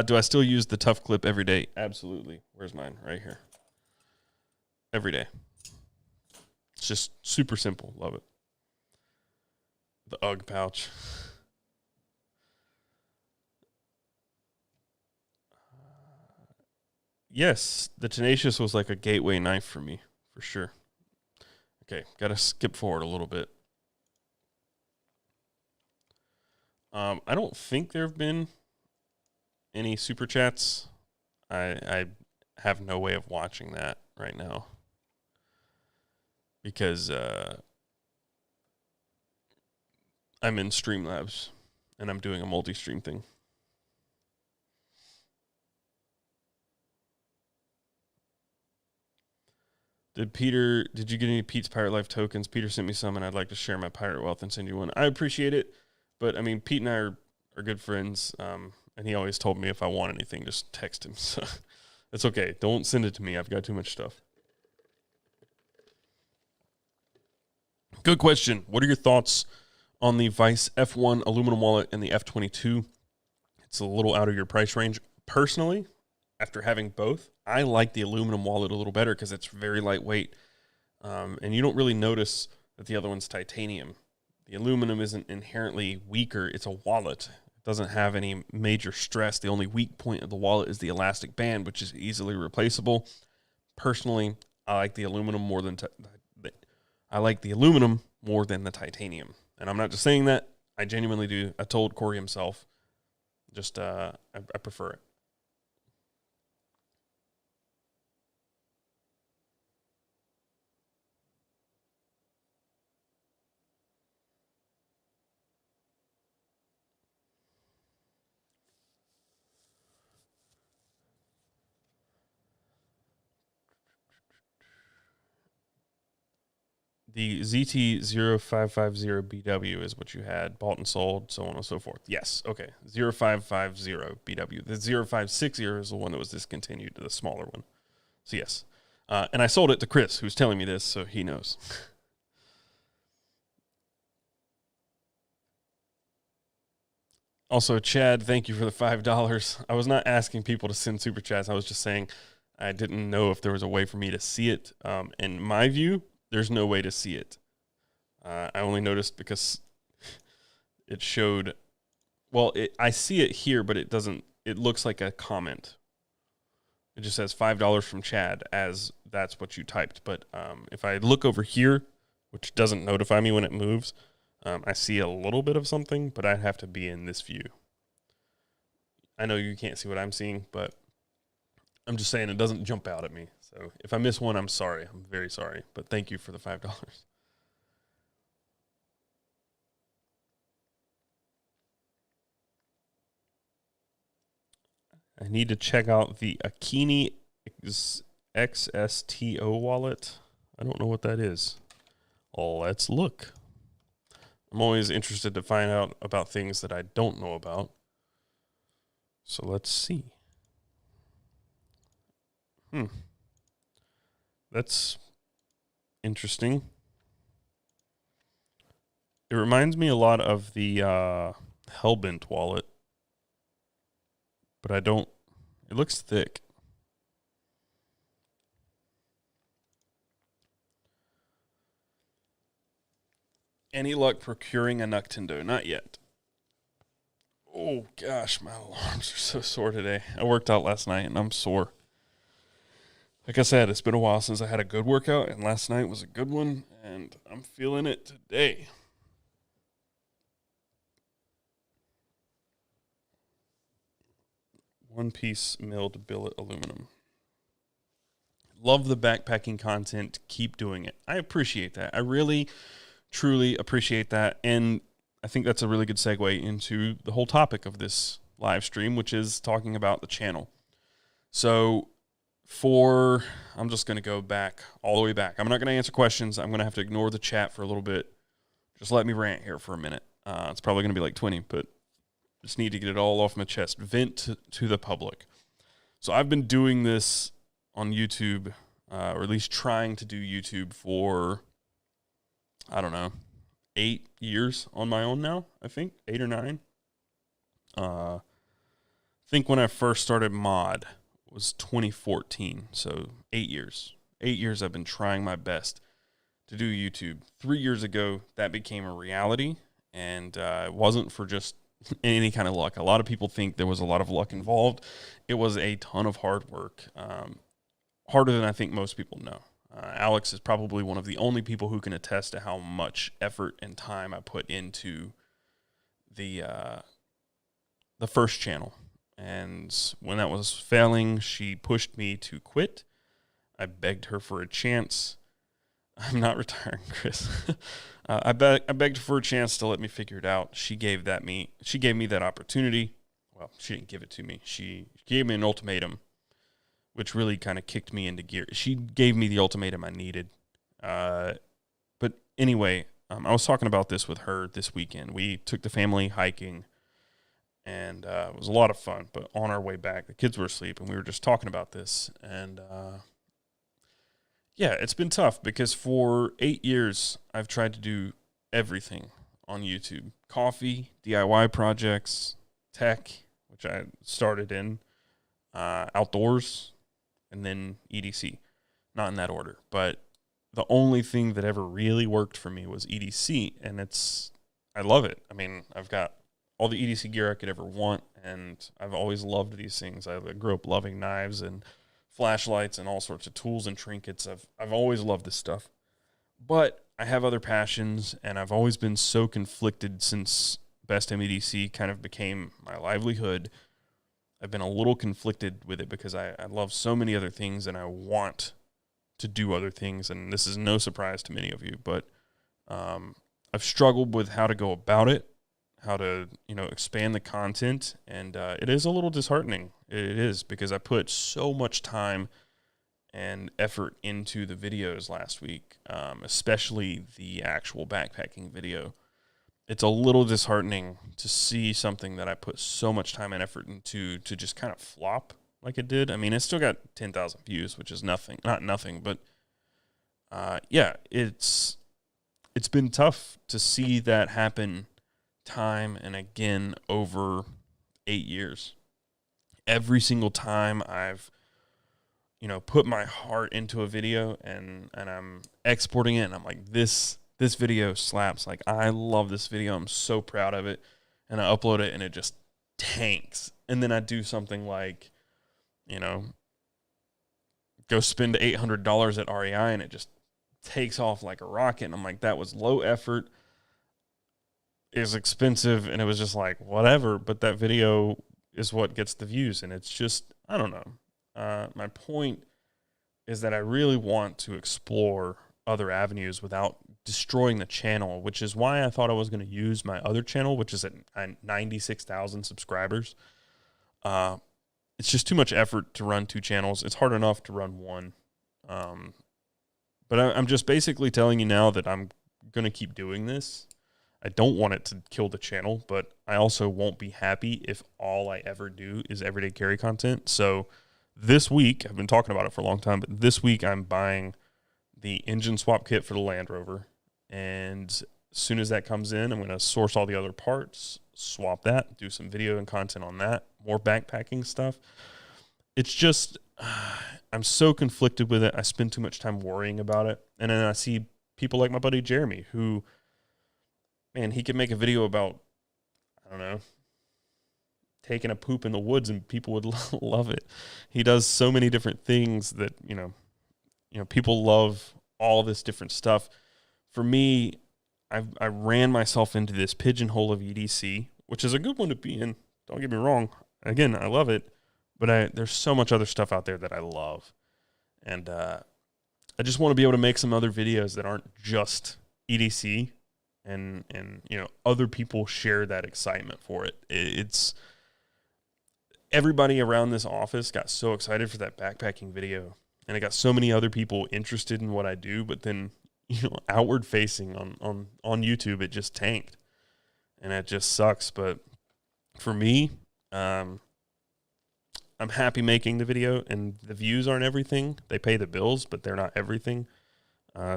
Do I still use the Tough Clip every day? Absolutely. Where's mine? Right here. Every day. It's just super simple. Love it. The UGG pouch. Yes, the Tenacious was like a gateway knife for me, for sure. Okay, got to skip forward a little bit. I don't think there have been any super chats. I have no way of watching that right now because I'm in Streamlabs and I'm doing a multi-stream thing. Did you get any Pete's Pirate Life tokens? Peter sent me some, and I'd like to share my pirate wealth and send you one. I appreciate it, but I mean, Pete and I are good friends, and he always told me if I want anything, just text him. So it's okay. Don't send it to me. I've got too much stuff. Good question. What are your thoughts on the Vice F1 aluminum wallet and the F22? It's a little out of your price range. Personally, after having both, I like the aluminum wallet a little better because it's very lightweight. And you don't really notice that the other one's titanium. The aluminum isn't inherently weaker. It's a wallet. It doesn't have any major stress. The only weak point of the wallet is the elastic band, which is easily replaceable. Personally, I like the aluminum more than the titanium. And I'm not just saying that. I genuinely do. I told Corey himself. Just I prefer it. The ZT0550BW is what you had, bought and sold, so on and so forth. Yes, okay. 0550BW. The 0560 is the one that was discontinued, the smaller one. So yes. And I sold it to Chris, who's telling me this, so he knows. Also, Chad, thank you for the $5. I was not asking people to send super chats. I was just saying I didn't know if there was a way for me to see it. In my view, there's no way to see it. I only noticed because it showed. Well, I see it here, but it doesn't. It looks like a comment. It just says $5 from Chad, as that's what you typed. But if I look over here, which doesn't notify me when it moves, I see a little bit of something, but I'd have to be in this view. I know you can't see what I'm seeing, but I'm just saying it doesn't jump out at me. So if I miss one, I'm sorry. I'm very sorry. But thank you for the $5. I need to check out the Akini XSTO wallet. I don't know what that is. Let's look. I'm always interested to find out about things that I don't know about. So let's see. That's interesting. It reminds me a lot of the Hellbent wallet, but it looks thick. Any luck procuring a Nintendo? Not yet. Oh gosh, my arms are so sore today. I worked out last night and I'm sore. Like I said, it's been a while since I had a good workout, and last night was a good one, and I'm feeling it today. One-piece milled billet aluminum. Love the backpacking content. Keep doing it. I appreciate that. I really, truly appreciate that, and I think that's a really good segue into the whole topic of this live stream, which is talking about the channel. So I'm just going to go back, all the way back. I'm not going to answer questions. I'm going to have to ignore the chat for a little bit. Just let me rant here for a minute. It's probably going to be like 20, but just need to get it all off my chest. Vent to the public. So I've been doing this on YouTube, or at least trying to do YouTube for, I don't know, 8 years on my own now, I think, 8 or 9. I think when I first started mod was 2014, so 8 years. 8 years I've been trying my best to do YouTube. 3 years ago, that became a reality, and it wasn't for just any kind of luck. A lot of people think there was a lot of luck involved. It was a ton of hard work, harder than I think most people know. Alex is probably one of the only people who can attest to how much effort and time I put into the first channel. And when that was failing, she pushed me to quit. I begged her for a chance. I'm not retiring, Chris. I begged her for a chance to let me figure it out. She gave me that opportunity. Well, she didn't give it to me. She gave me an ultimatum, which really kind of kicked me into gear. She gave me the ultimatum I needed. But anyway, I was talking about this with her this weekend. We took the family hiking, and it was a lot of fun. But on our way back, the kids were asleep, and we were just talking about this. And yeah, it's been tough because for 8 years, I've tried to do everything on YouTube. Coffee, DIY projects, tech, which I started in, outdoors, and then EDC. Not in that order, but the only thing that ever really worked for me was EDC, and I love it. I mean, I've got all the EDC gear I could ever want, and I've always loved these things. I grew up loving knives and flashlights and all sorts of tools and trinkets. I've always loved this stuff. But I have other passions, and I've always been so conflicted since Best Damn EDC kind of became my livelihood. I've been a little conflicted with it because I love so many other things, and I want to do other things, and this is no surprise to many of you, but I've struggled with how to go about it, how to, expand the content, and it is a little disheartening. It is, because I put so much time and effort into the videos last week, especially the actual backpacking video. It's a little disheartening to see something that I put so much time and effort into to just kind of flop like it did. I mean, it still got 10,000 views, which is nothing, not nothing, but yeah, it's been tough to see that happen time and again over 8 years. Every single time I've, put my heart into a video and I'm exporting it and I'm like, this video slaps. Like, I love this video. I'm so proud of it. And I upload it and it just tanks. And then I do something like, go spend $800 at REI and it just takes off like a rocket. And I'm like, that was low effort, is expensive, and it was just like, whatever. But that video is what gets the views. And it's just, I don't know. My point is that I really want to explore other avenues without destroying the channel, which is why I thought I was going to use my other channel, which is at 96,000 subscribers. It's just too much effort to run 2 channels. It's hard enough to run one. But I'm just basically telling you now that I'm going to keep doing this. I don't want it to kill the channel, but I also won't be happy if all I ever do is everyday carry content. So this week, I've been talking about it for a long time, but this week I'm buying the engine swap kit for the Land Rover and As soon as that comes in, I'm going to source all the other parts, swap that, do some video and content on that, more backpacking stuff. It's just, I'm so conflicted with it. I spend too much time worrying about it. And then I see people like my buddy Jeremy, who, man, he could make a video about, I don't know, taking a poop in the woods and people would love it. He does so many different things that, you know, people love all this different stuff. For me, I ran myself into this pigeonhole of EDC, which is a good one to be in. Don't get me wrong. Again, I love it, but there's so much other stuff out there that I love. And I just want to be able to make some other videos that aren't just EDC and you know, other people share that excitement for it. It's everybody around this office got so excited for that backpacking video, and I got so many other people interested in what I do, but then, you know, outward facing on YouTube, it just tanked, and it just sucks. But for me, I'm happy making the video, and the views aren't everything. They pay the bills, but they're not everything.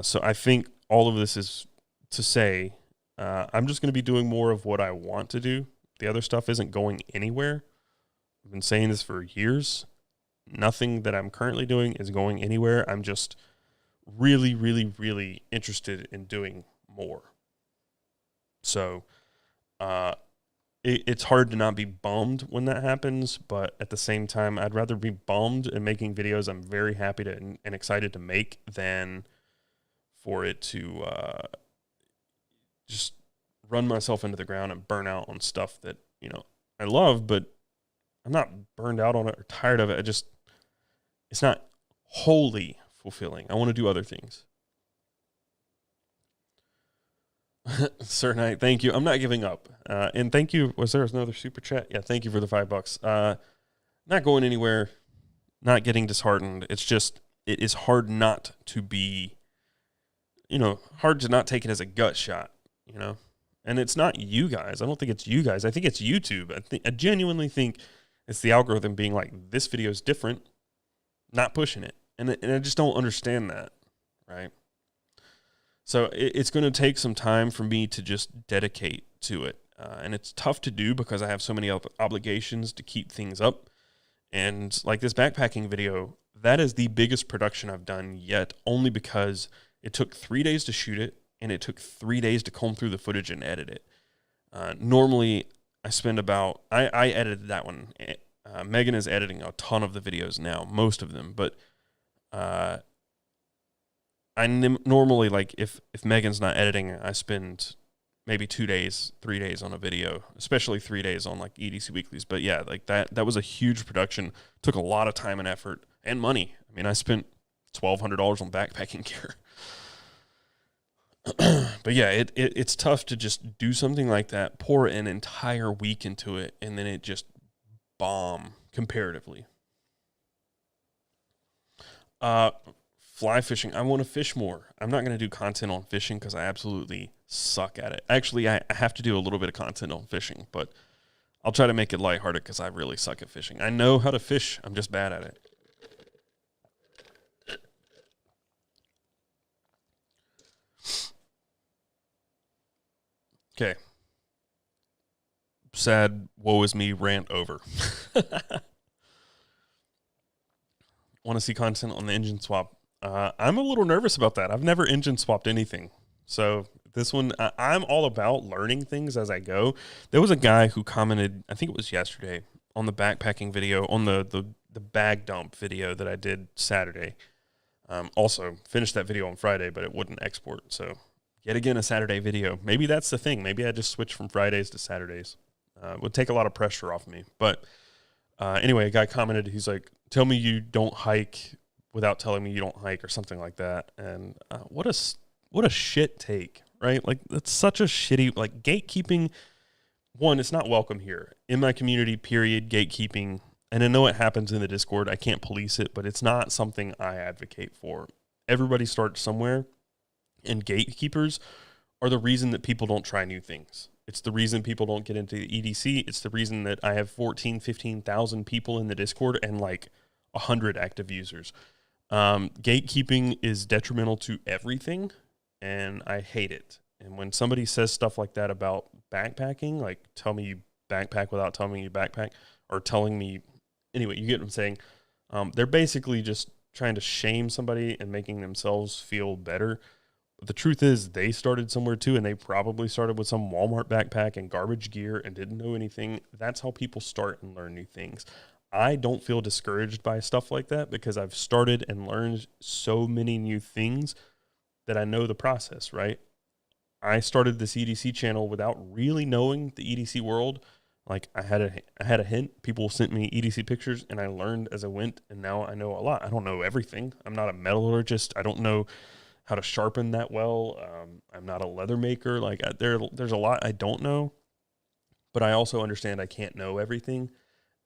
So I think all of this is to say, I'm just going to be doing more of what I want to do. The other stuff isn't going anywhere. I've been saying this for years. Nothing that I'm currently doing is going anywhere. I'm just really, really, really interested in doing more. So it's hard to not be bummed when that happens, but at the same time, I'd rather be bummed and making videos I'm very happy to and excited to make than for it to just run myself into the ground and burn out on stuff that, you know, I love, but I'm not burned out on it or tired of it. It's not wholly fulfilling. I want to do other things. Sir Knight, thank you. I'm not giving up. And thank you. Was there another super chat? Yeah, thank you for the $5. Not going anywhere, not getting disheartened. It's just, it is hard not to be, you know, hard to not take it as a gut shot, you know? And it's not you guys. I don't think it's you guys. I think it's YouTube. I genuinely think it's the algorithm being like, this video is different, not pushing it. And I just don't understand that, right? So it's going to take some time for me to just dedicate to it. And it's tough to do because I have so many obligations to keep things up. And like this backpacking video, that is the biggest production I've done yet, only because it took 3 days to shoot it, and it took 3 days to comb through the footage and edit it. Normally, I spend about, I edited that one. Megan is editing a ton of the videos now, most of them, but normally, like, if Megan's not editing, I spend maybe 2 days, 3 days on a video, especially 3 days on, like, EDC Weeklies. But, yeah, like, that was a huge production. Took a lot of time and effort and money. I mean, I spent $1,200 on backpacking gear. But, yeah, it's tough to just do something like that, pour an entire week into it, and then it just bomb comparatively. Fly fishing. I want to fish more. I'm not going to do content on fishing because I absolutely suck at it. Actually, I have to do a little bit of content on fishing, but I'll try to make it lighthearted because I really suck at fishing. I know how to fish. I'm just bad at it. Okay. Sad, woe is me rant over. Want to see content on the engine swap? I'm a little nervous about that. I've never engine swapped anything. So this one, I'm all about learning things as I go. There was a guy who commented, I think it was yesterday, on the backpacking video, on the bag dump video that I did Saturday. Also, finished that video on Friday, but it wouldn't export. So yet again, a Saturday video. Maybe that's the thing. Maybe I just switch from Fridays to Saturdays. It would take a lot of pressure off me. But anyway, a guy commented, he's like, tell me you don't hike without telling me you don't hike, or something like that. And what a shit take, right? Like, that's such a shitty, like, gatekeeping. One, it's not welcome here in my community, period. Gatekeeping, and I know it happens in the Discord. I can't police it, but it's not something I advocate for. Everybody starts somewhere, and gatekeepers are the reason that people don't try new things. It's the reason people don't get into the EDC. It's the reason that I have 15,000 people in the Discord and like 100 active users. Gatekeeping is detrimental to everything, and I hate it. And when somebody says stuff like that about backpacking, like tell me you backpack without telling me you backpack, or telling me, anyway, you get what I'm saying. They're basically just trying to shame somebody and making themselves feel better. But the truth is they started somewhere too, and they probably started with some Walmart backpack and garbage gear and didn't know anything. That's how people start and learn new things. I don't feel discouraged by stuff like that because I've started and learned so many new things that I know the process, right? I started this EDC channel without really knowing the EDC world. Like I had a hint. People sent me EDC pictures, and I learned as I went. And now I know a lot. I don't know everything. I'm not a metallurgist. I don't know how to sharpen that well. I'm not a leather maker. Like there's a lot I don't know. But I also understand I can't know everything.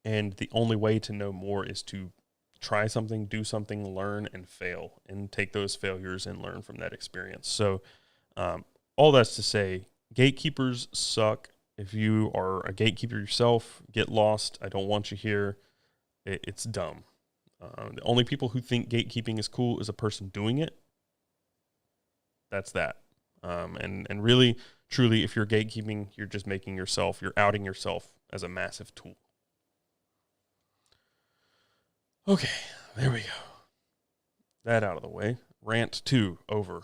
And the only way to know more is to try something, do something, learn, and fail, and take those failures and learn from that experience. So all that's to say, gatekeepers suck. If you are a gatekeeper yourself, get lost. I don't want you here. It's dumb. The only people who think gatekeeping is cool is a person doing it. That's that. And really, truly, if you're gatekeeping, you're just you're outing yourself as a massive tool. Okay, there we go. That out of the way. Rant 2 over.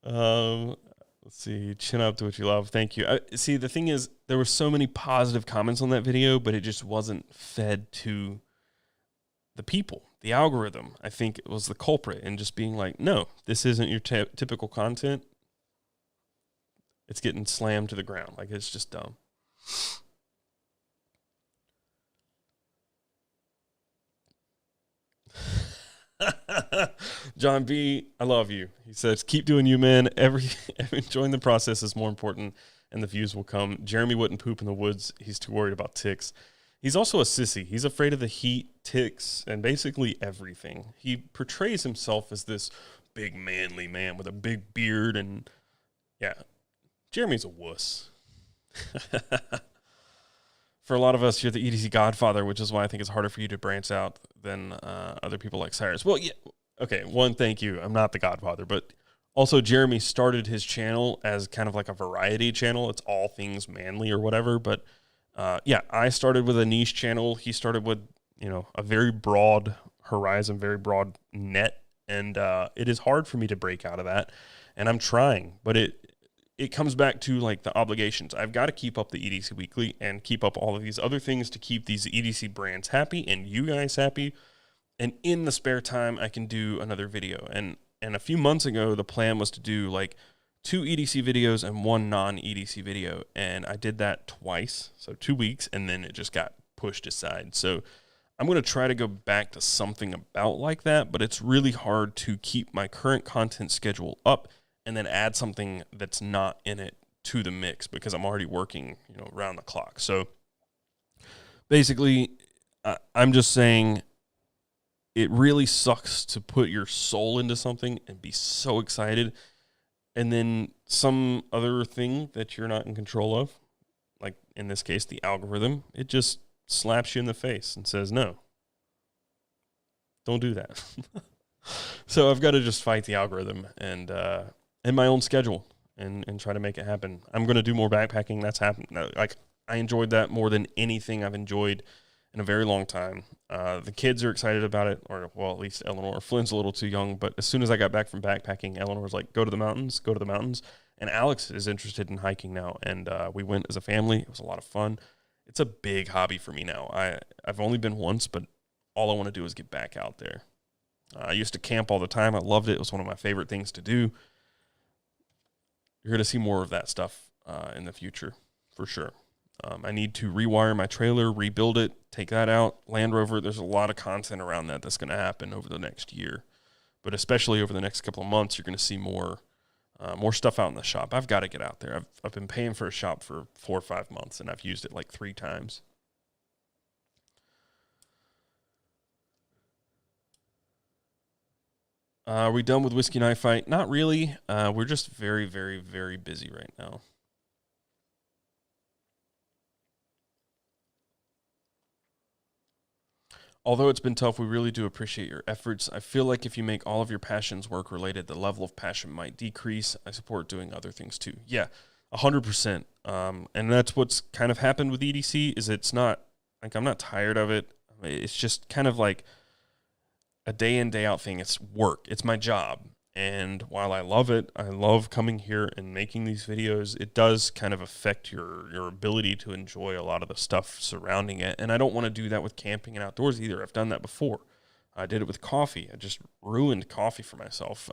Let's see. Chin up to what you love. Thank you. See, the thing is, there were so many positive comments on that video, but it just wasn't fed to the people. The algorithm, I think, it was the culprit in just being like, no, this isn't your typical content. It's getting slammed to the ground. Like, it's just dumb. John B, I love you. He says, keep doing you, man. Enjoying the process is more important, and the views will come. Jeremy wouldn't poop in the woods. He's too worried about ticks. He's also a sissy. He's afraid of the heat, ticks, and basically everything. He portrays himself as this big manly man with a big beard, and yeah, Jeremy's a wuss. For a lot of us, you're the EDC godfather, which is why I think it's harder for you to branch out than other people like Cyrus. Well, yeah, okay, one, thank you. I'm not the godfather, but also Jeremy started his channel as kind of like a variety channel. It's all things manly or whatever, but yeah, I started with a niche channel. He started with, a very broad horizon, very broad net, and it is hard for me to break out of that, and I'm trying, but it comes back to like the obligations. I've got to keep up the EDC Weekly and keep up all of these other things to keep these EDC brands happy and you guys happy. And in the spare time, I can do another video. And a few months ago, the plan was to do like 2 EDC videos and 1 non-EDC video. And I did that twice, so 2 weeks, and then it just got pushed aside. So I'm going to try to go back to something about like that, but it's really hard to keep my current content schedule up and then add something that's not in it to the mix because I'm already working, around the clock. So basically, I'm just saying it really sucks to put your soul into something and be so excited, and then some other thing that you're not in control of, like in this case, the algorithm, it just slaps you in the face and says, no, don't do that. So I've got to just fight the algorithm and my own schedule and try to make it happen. I'm going to do more backpacking. That's happened. Like, I enjoyed that more than anything I've enjoyed in a very long time. The kids are excited about it, or, well, at least Eleanor. Flynn's a little too young, but as soon as I got back from backpacking, Eleanor was like, go to the mountains. And Alex is interested in hiking now, and we went as a family. It was a lot of fun. It's a big hobby for me now. I've only been once, but all I want to do is get back out there. I used to camp all the time. I loved it. It was one of my favorite things to do. You're going to see more of that stuff in the future, for sure. I need to rewire my trailer, rebuild it, take that out. Land Rover, there's a lot of content around that that's going to happen over the next year. But especially over the next couple of months, you're going to see more stuff out in the shop. I've got to get out there. I've been paying for a shop for 4 or 5 months, and I've used it like 3 times. Are we done with Whiskey Knife Fight? Not really. We're just very, very, very busy right now. Although it's been tough, we really do appreciate your efforts. I feel like if you make all of your passions work related, the level of passion might decrease. I support doing other things too. Yeah, 100%. And that's what's kind of happened with EDC is it's not, like, I'm not tired of it. It's just kind of like a day in, day out thing. It's work. It's my job. And while I love it, I love coming here and making these videos, it does kind of affect your ability to enjoy a lot of the stuff surrounding it. And I don't want to do that with camping and outdoors either. I've done that before. I did it with coffee. I just ruined coffee for myself.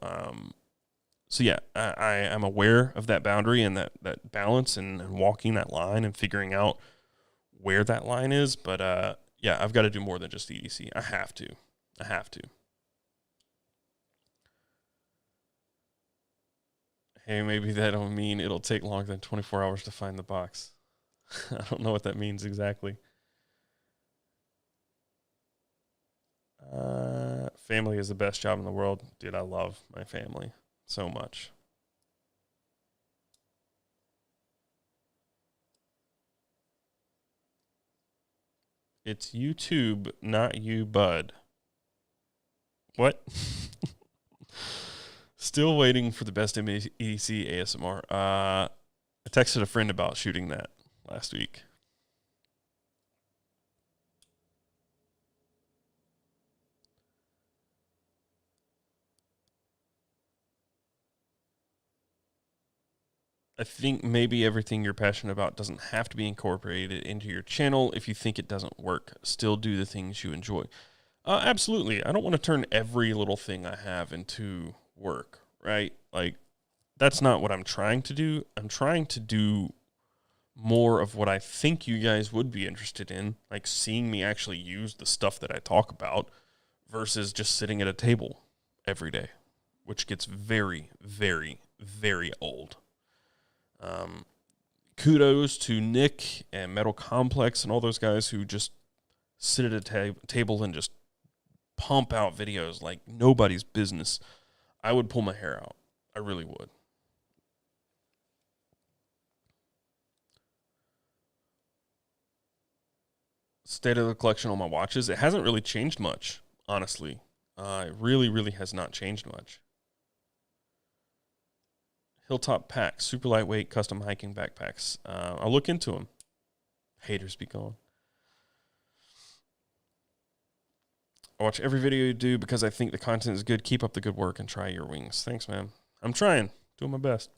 So yeah, I am aware of that boundary and that balance and walking that line and figuring out where that line is. But yeah, I've got to do more than just EDC. I have to. Hey, maybe that don't mean it'll take longer than 24 hours to find the box. I don't know what that means exactly. Family is the best job in the world. Dude, I love my family so much. It's YouTube, not you, bud. What? Still waiting for the best EDC ASMR. I texted a friend about shooting that last week. I think maybe everything you're passionate about doesn't have to be incorporated into your channel if you think it doesn't work. Still do the things you enjoy. Absolutely. I don't want to turn every little thing I have into work, right? Like, that's not what I'm trying to do. I'm trying to do more of what I think you guys would be interested in, like seeing me actually use the stuff that I talk about versus just sitting at a table every day, which gets very, very, very old. Kudos to Nick and Metal Complex and all those guys who just sit at a table and just pump out videos like nobody's business. I would pull my hair out. I really would. State of the collection on my watches, it hasn't really changed much, honestly. It really, really has not changed much. Hilltop packs, super lightweight, custom hiking backpacks. I'll look into them. Haters be gone. I watch every video you do because I think the content is good. Keep up the good work and try your wings. Thanks, man. I'm trying. Doing my best.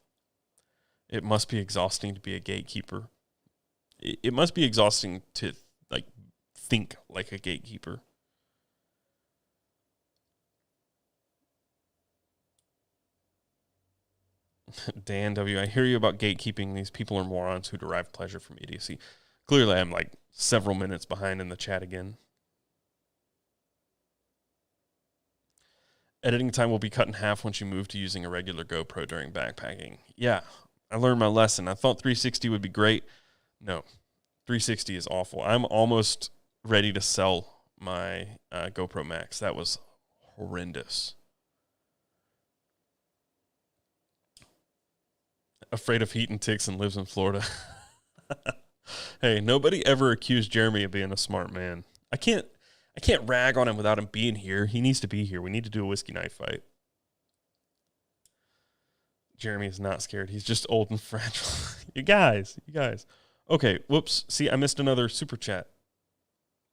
It must be exhausting to be a gatekeeper. It must be exhausting to, like, think like a gatekeeper. Dan W., I hear you about gatekeeping. These people are morons who derive pleasure from EDC. Clearly, I'm like several minutes behind in the chat again. Editing time will be cut in half once you move to using a regular GoPro during backpacking. Yeah, I learned my lesson. I thought 360 would be great. No, 360 is awful. I'm almost ready to sell my GoPro Max. That was horrendous. Afraid of heat and ticks and lives in Florida. Hey, nobody ever accused Jeremy of being a smart man. I can't rag on him without him being here. He needs to be here. We need to do a whiskey night fight. Jeremy is not scared. He's just old and fragile. You guys. Okay, whoops. See, I missed another super chat.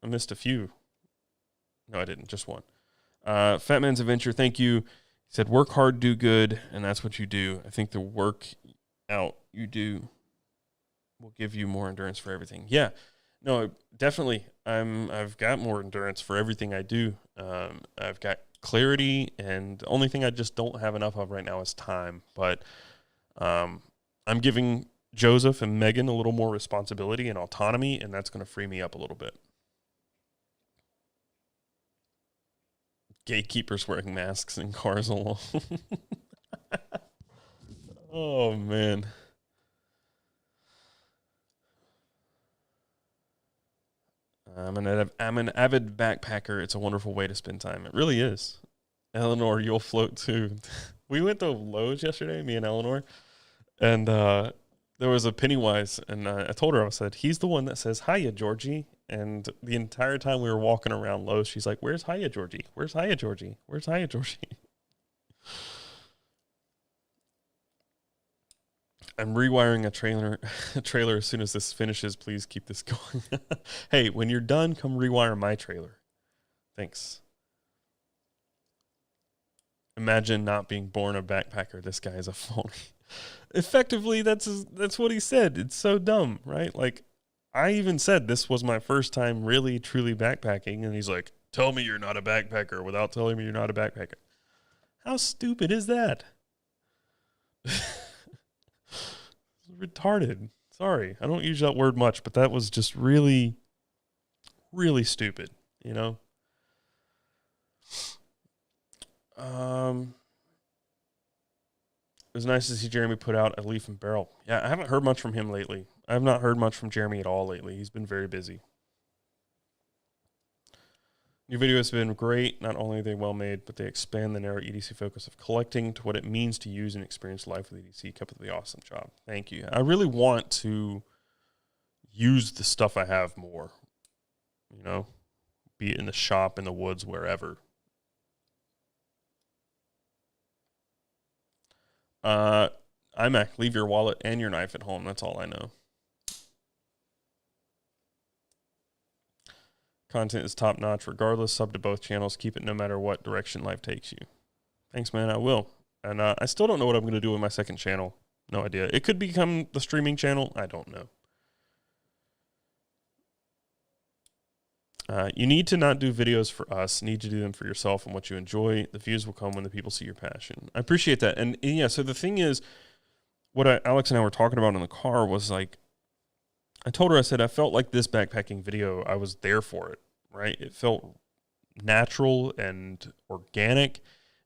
I missed a few. No, I didn't. Just one. Fat Man's Adventure, thank you. He said, work hard, do good, and that's what you do. I think the work out you do will give you more endurance for everything. Yeah, no, definitely. I've got more endurance for everything I do. I've got clarity, and the only thing I just don't have enough of right now is time. But I'm giving Joseph and Megan a little more responsibility and autonomy, and that's going to free me up a little bit. Gatekeepers wearing masks in cars alone. Oh, man. I'm an avid backpacker. It's a wonderful way to spend time. It really is. Eleanor, you'll float too. We went to Lowe's yesterday, me and Eleanor, and there was a Pennywise, and I told her, I said, he's the one that says, hiya, Georgie. And the entire time we were walking around Lowe's, she's like, where's hiya, Georgie? Where's hiya, Georgie? Where's hiya, Georgie? I'm rewiring a trailer as soon as this finishes. Please keep this going. Hey, when you're done, come rewire my trailer. Thanks. Imagine not being born a backpacker. This guy is a phony. Effectively, that's what he said. It's so dumb, right? Like, I even said this was my first time really, truly backpacking, and he's like, tell me you're not a backpacker without telling me you're not a backpacker. How stupid is that? Retarded. Sorry, I don't use that word much, but that was just really, really stupid, you know? It was nice to see Jeremy put out a leaf and barrel. Yeah, I haven't heard much from him lately. I have not heard much from Jeremy at all lately. He's been very busy. New video has been great. Not only are they well made, but they expand the narrow EDC focus of collecting to what it means to use and experience life with EDC. Kept up the awesome job. Thank you. I really want to use the stuff I have more, you know, be it in the shop, in the woods, wherever. iMac, leave your wallet and your knife at home. That's all I know. Content is top notch regardless. Sub to both channels. Keep it no matter what direction life takes you. Thanks, man. I will. And I still don't know what I'm going to do with my second channel. No idea. It could become the streaming channel. I don't know. You need to not do videos for us. You need to do them for yourself and what you enjoy. The views will come when the people see your passion. I appreciate that. And yeah, so the thing is, what Alex and I were talking about in the car was like, I told her, I said, I felt like this backpacking video, I was there for it, right? It felt natural and organic.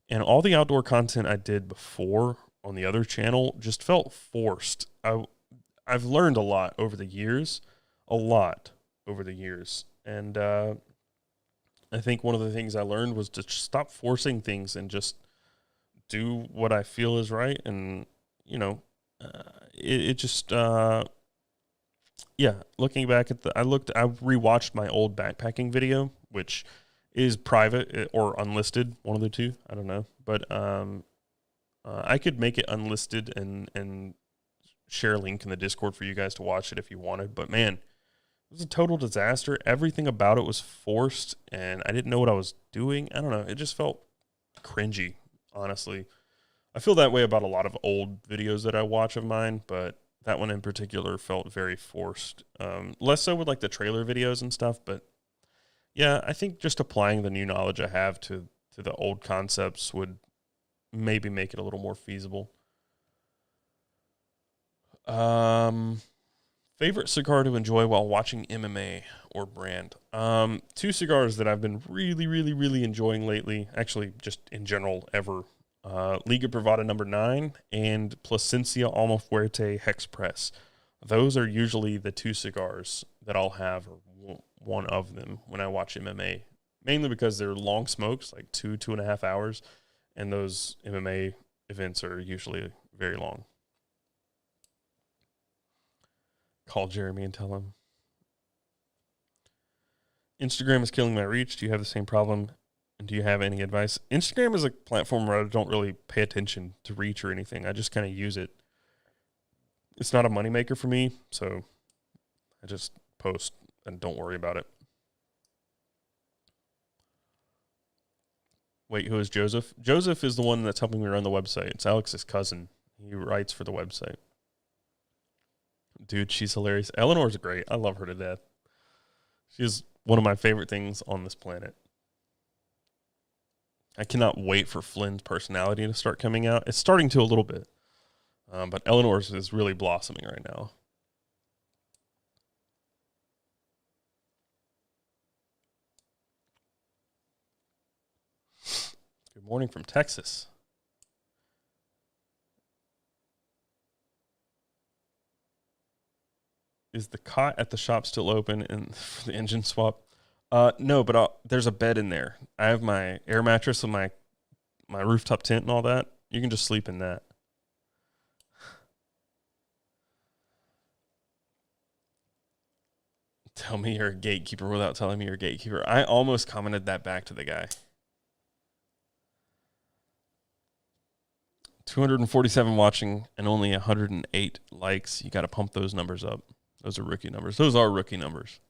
And all the outdoor content I did before on the other channel just felt forced. I've learned a lot over the years. And I think one of the things I learned was to stop forcing things and just do what I feel is right. And, you know, yeah, looking back at I rewatched my old backpacking video, which is private or unlisted, one of the two. I don't know. But I could make it unlisted and share a link in the Discord for you guys to watch it if you wanted. But man, it was a total disaster. Everything about it was forced, and I didn't know what I was doing. I don't know. It just felt cringy, honestly. I feel that way about a lot of old videos that I watch of mine, but that one in particular felt very forced. Less so with like the trailer videos and stuff, but yeah, I think just applying the new knowledge I have to the old concepts would maybe make it a little more feasible. Favorite cigar to enjoy while watching MMA or brand? Two cigars that I've been really, really, really enjoying lately, actually just in general ever. Liga Privada number 9 and Plasencia Alma Fuerte Hex Press. Those are usually the two cigars that I'll have, or one of them, when I watch MMA. Mainly because they're long smokes, like 2.5 hours, and those MMA events are usually very long. Call Jeremy and tell him. Instagram is killing my reach. Do you have the same problem? And do you have any advice? Instagram is a platform where I don't really pay attention to reach or anything. I just kind of use it. It's not a moneymaker for me, so I just post and don't worry about it. Wait, who is Joseph? Joseph is the one that's helping me run the website. It's Alex's cousin. He writes for the website. Dude, she's hilarious. Eleanor's great. I love her to death. She's one of my favorite things on this planet. I cannot wait for Flynn's personality to start coming out. It's starting to a little bit. But Eleanor's is really blossoming right now. Good morning from Texas. Is the cot at the shop still open and for the engine swap? No, but there's a bed in there. I have my air mattress and my rooftop tent and all that. You can just sleep in that. Tell me you're a gatekeeper without telling me you're a gatekeeper. I almost commented that back to the guy. 247 watching and only 108 likes. You got to pump those numbers up. Those are rookie numbers. Those are rookie numbers.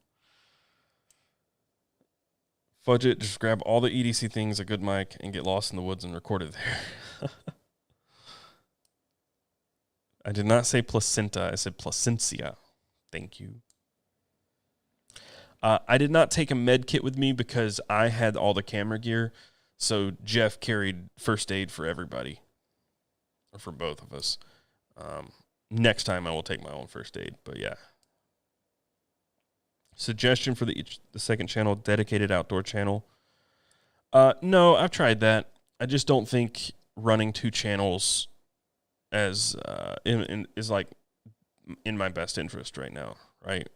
Fudge it. Just grab all the EDC things, a good mic, and get lost in the woods and record it there. I did not say placenta. I said placencia. Thank you. I did not take a med kit with me because I had all the camera gear. So Jeff carried first aid for everybody. Or for both of us. Next time I will take my own first aid. But yeah. Suggestion for the second channel, dedicated outdoor channel. No, I've tried that. I just don't think running 2 channels is like in my best interest right now, right?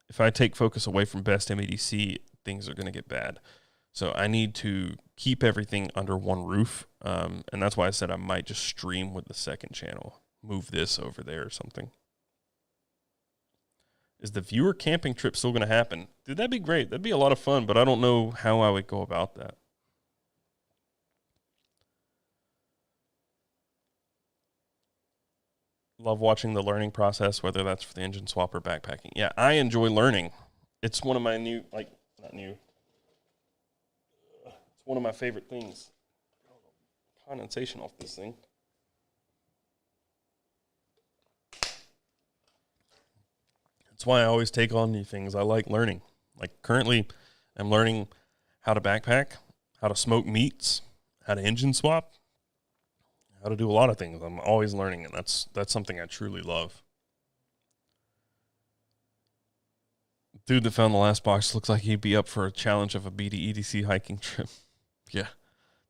If I take focus away from best MEDC, things are going to get bad. So I need to keep everything under one roof, and that's why I said I might just stream with the second channel, move this over there or something. Is the viewer camping trip still going to happen? Dude, that'd be great. That'd be a lot of fun, but I don't know how I would go about that. Love watching the learning process, whether that's for the engine swap or backpacking. Yeah, I enjoy learning. It's one of my it's one of my favorite things. Condensation off this thing. That's why I always take on new things. I like learning. Like currently, I'm learning how to backpack, how to smoke meats, how to engine swap, how to do a lot of things. I'm always learning, and that's something I truly love. Dude that found the last box looks like he'd be up for a challenge of a EDC hiking trip. Yeah.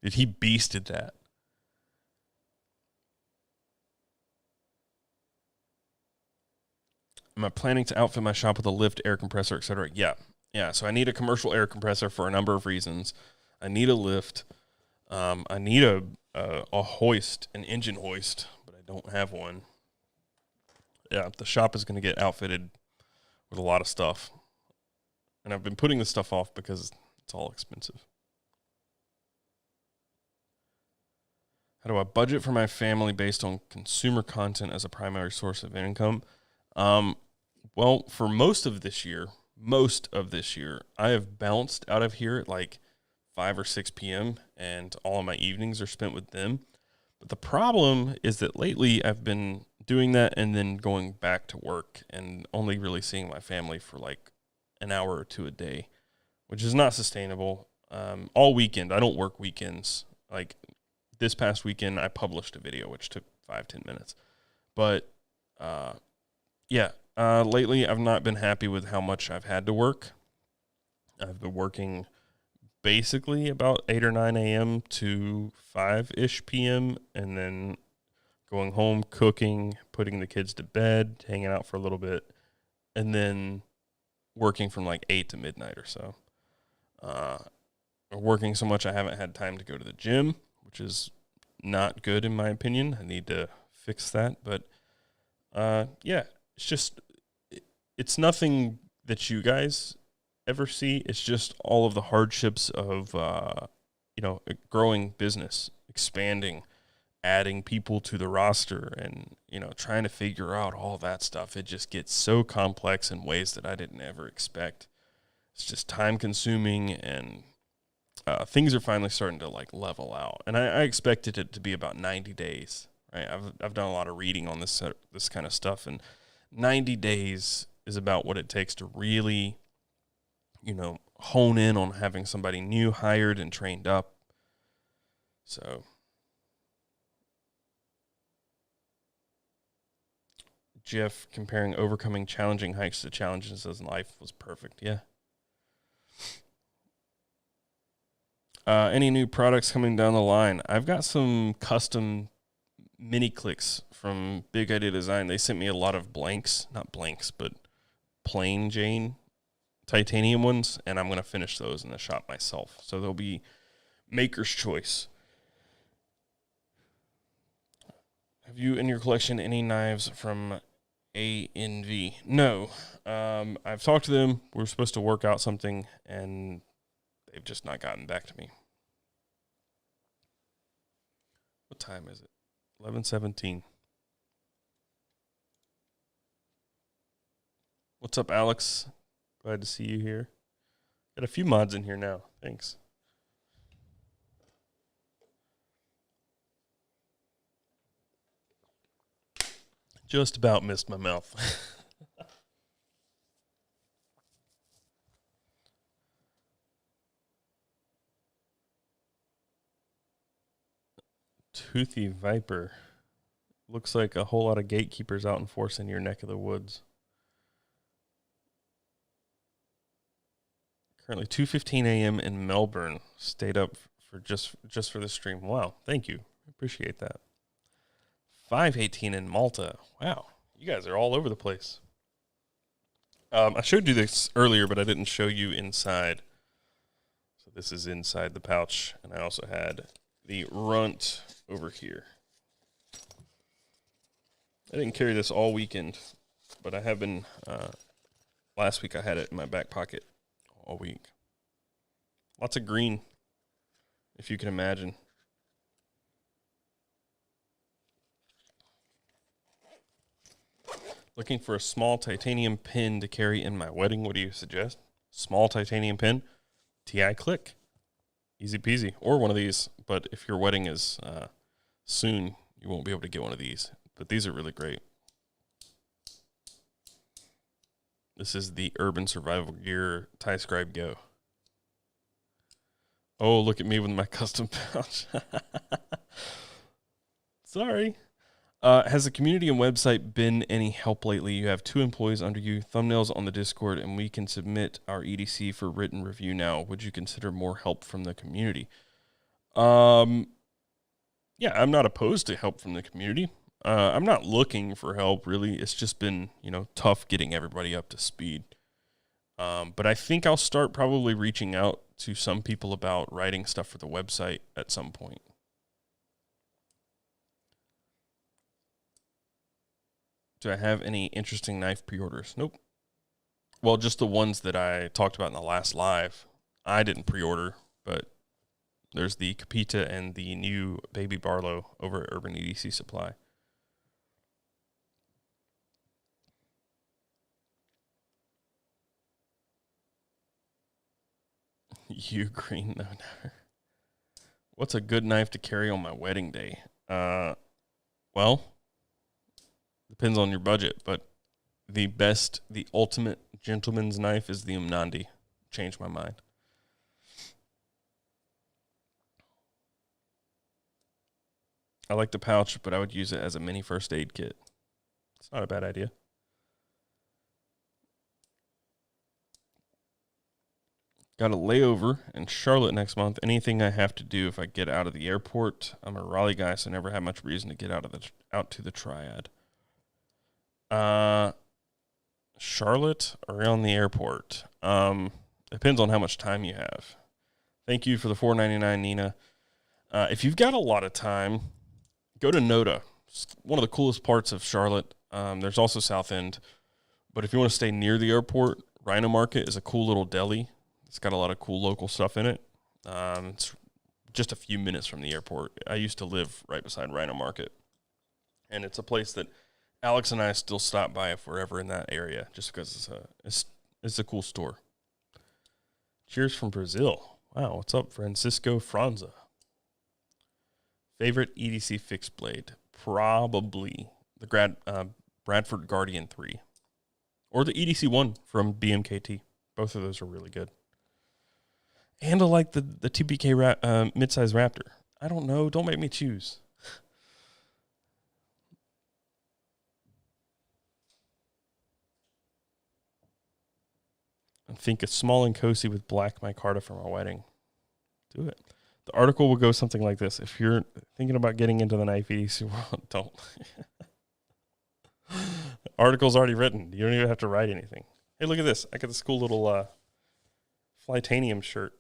Dude, he beasted that. Am I planning to outfit my shop with a lift, air compressor, etc.? Yeah. Yeah, so I need a commercial air compressor for a number of reasons. I need a lift. I need a hoist, an engine hoist, but I don't have one. Yeah, the shop is going to get outfitted with a lot of stuff. And I've been putting this stuff off because it's all expensive. How do I budget for my family based on consumer content as a primary source of income? Well, for most of this year, I have bounced out of here at like 5 or 6 p.m. and all of my evenings are spent with them. But the problem is that lately I've been doing that and then going back to work and only really seeing my family for like an hour or 2 a day, which is not sustainable. All weekend, I don't work weekends. Like this past weekend, I published a video, which took 5-10 minutes. But lately I've not been happy with how much I've had to work. I've been working basically about 8 or 9 a.m. to 5-ish p.m. and then going home, cooking, putting the kids to bed, hanging out for a little bit, and then working from like 8 to midnight or so. Working so much I haven't had time to go to the gym, which is not good in my opinion. I need to fix that. But it's nothing that you guys ever see. It's just all of the hardships of, a growing business, expanding, adding people to the roster and, trying to figure out all that stuff. It just gets so complex in ways that I didn't ever expect. It's just time consuming and things are finally starting to like level out. And I expected it to be about 90 days, right? I've done a lot of reading on this kind of stuff, and 90 days is about what it takes to really, hone in on having somebody new hired and trained up. So Jeff comparing overcoming challenging hikes to challenges in life was perfect. Yeah. Any new products coming down the line? I've got some custom mini clicks from Big Idea Design. They sent me a lot of not blanks, but plain Jane titanium ones, and I'm going to finish those in the shop myself. So they'll be maker's choice. Have you in your collection any knives from
ANV. No. I've talked to them. We're supposed to work out something, and they've just not gotten back to me. What time is it? 11:17. What's up, Alex? Glad to see you here. Got a few mods in here now. Thanks. Just about missed my mouth. Toothy Viper. Looks like a whole lot of gatekeepers out in force in your neck of the woods. Currently 2:15 a.m. in Melbourne. Stayed up for just for the stream. Wow, thank you. Appreciate that. 5:18 in Malta. Wow, you guys are all over the place. I showed you this earlier, but I didn't show you inside. So this is inside the pouch, and I also had the runt over here. I didn't carry this all weekend, but I have been. Last week I had it in my back pocket all week. Lots of green, if you can imagine. Looking for a small titanium pin to carry in my wedding. What do you suggest? Small titanium pin? TI Click. Easy peasy. Or one of these, but if your wedding is soon, you won't be able to get one of these. But these are really great. This is the Urban Survival Gear Tie Scribe Go. Oh, look at me with my custom pouch. Sorry. Has the community and website been any help lately? You have 2 employees under you, thumbnails on the Discord, and we can submit our EDC for written review now. Would you consider more help from the community? Yeah, I'm not opposed to help from the community. I'm not looking for help, really. It's just been, tough getting everybody up to speed. But I think I'll start probably reaching out to some people about writing stuff for the website at some point. Do I have any interesting knife pre-orders? Nope. Well, just the ones that I talked about in the last live. I didn't pre-order, but there's the Capita and the new Baby Barlow over at Urban EDC Supply. You green, no. What's a good knife to carry on my wedding day? Well, depends on your budget, but the ultimate gentleman's knife is the Umnandi. Changed my mind. I like the pouch, but I would use it as a mini first aid kit. It's not a bad idea. Got a layover in Charlotte next month. Anything I have to do if I get out of the airport? I'm a Raleigh guy, so I never had much reason to get out to the Triad. Charlotte around the airport. Depends on how much time you have. Thank you for the $4.99, Nina. If you've got a lot of time, go to Noda. It's one of the coolest parts of Charlotte. There's also South End. But if you want to stay near the airport, Rhino Market is a cool little deli. It's got a lot of cool local stuff in it. It's just a few minutes from the airport. I used to live right beside Rhino Market. And it's a place that Alex and I still stop by if we're ever in that area, just because it's a cool store. Cheers from Brazil. Wow, what's up, Francisco Franza? Favorite EDC Fix Blade? Probably the Bradford Guardian 3. Or the EDC 1 from BMKT. Both of those are really good. And I like the TPK midsize Raptor. I don't know. Don't make me choose. I think it's small and cozy with black micarta for my wedding. Do it. The article will go something like this. If you're thinking about getting into the knife EDC world, don't. The article's already written. You don't even have to write anything. Hey, look at this. I got this cool little Flytanium shirt.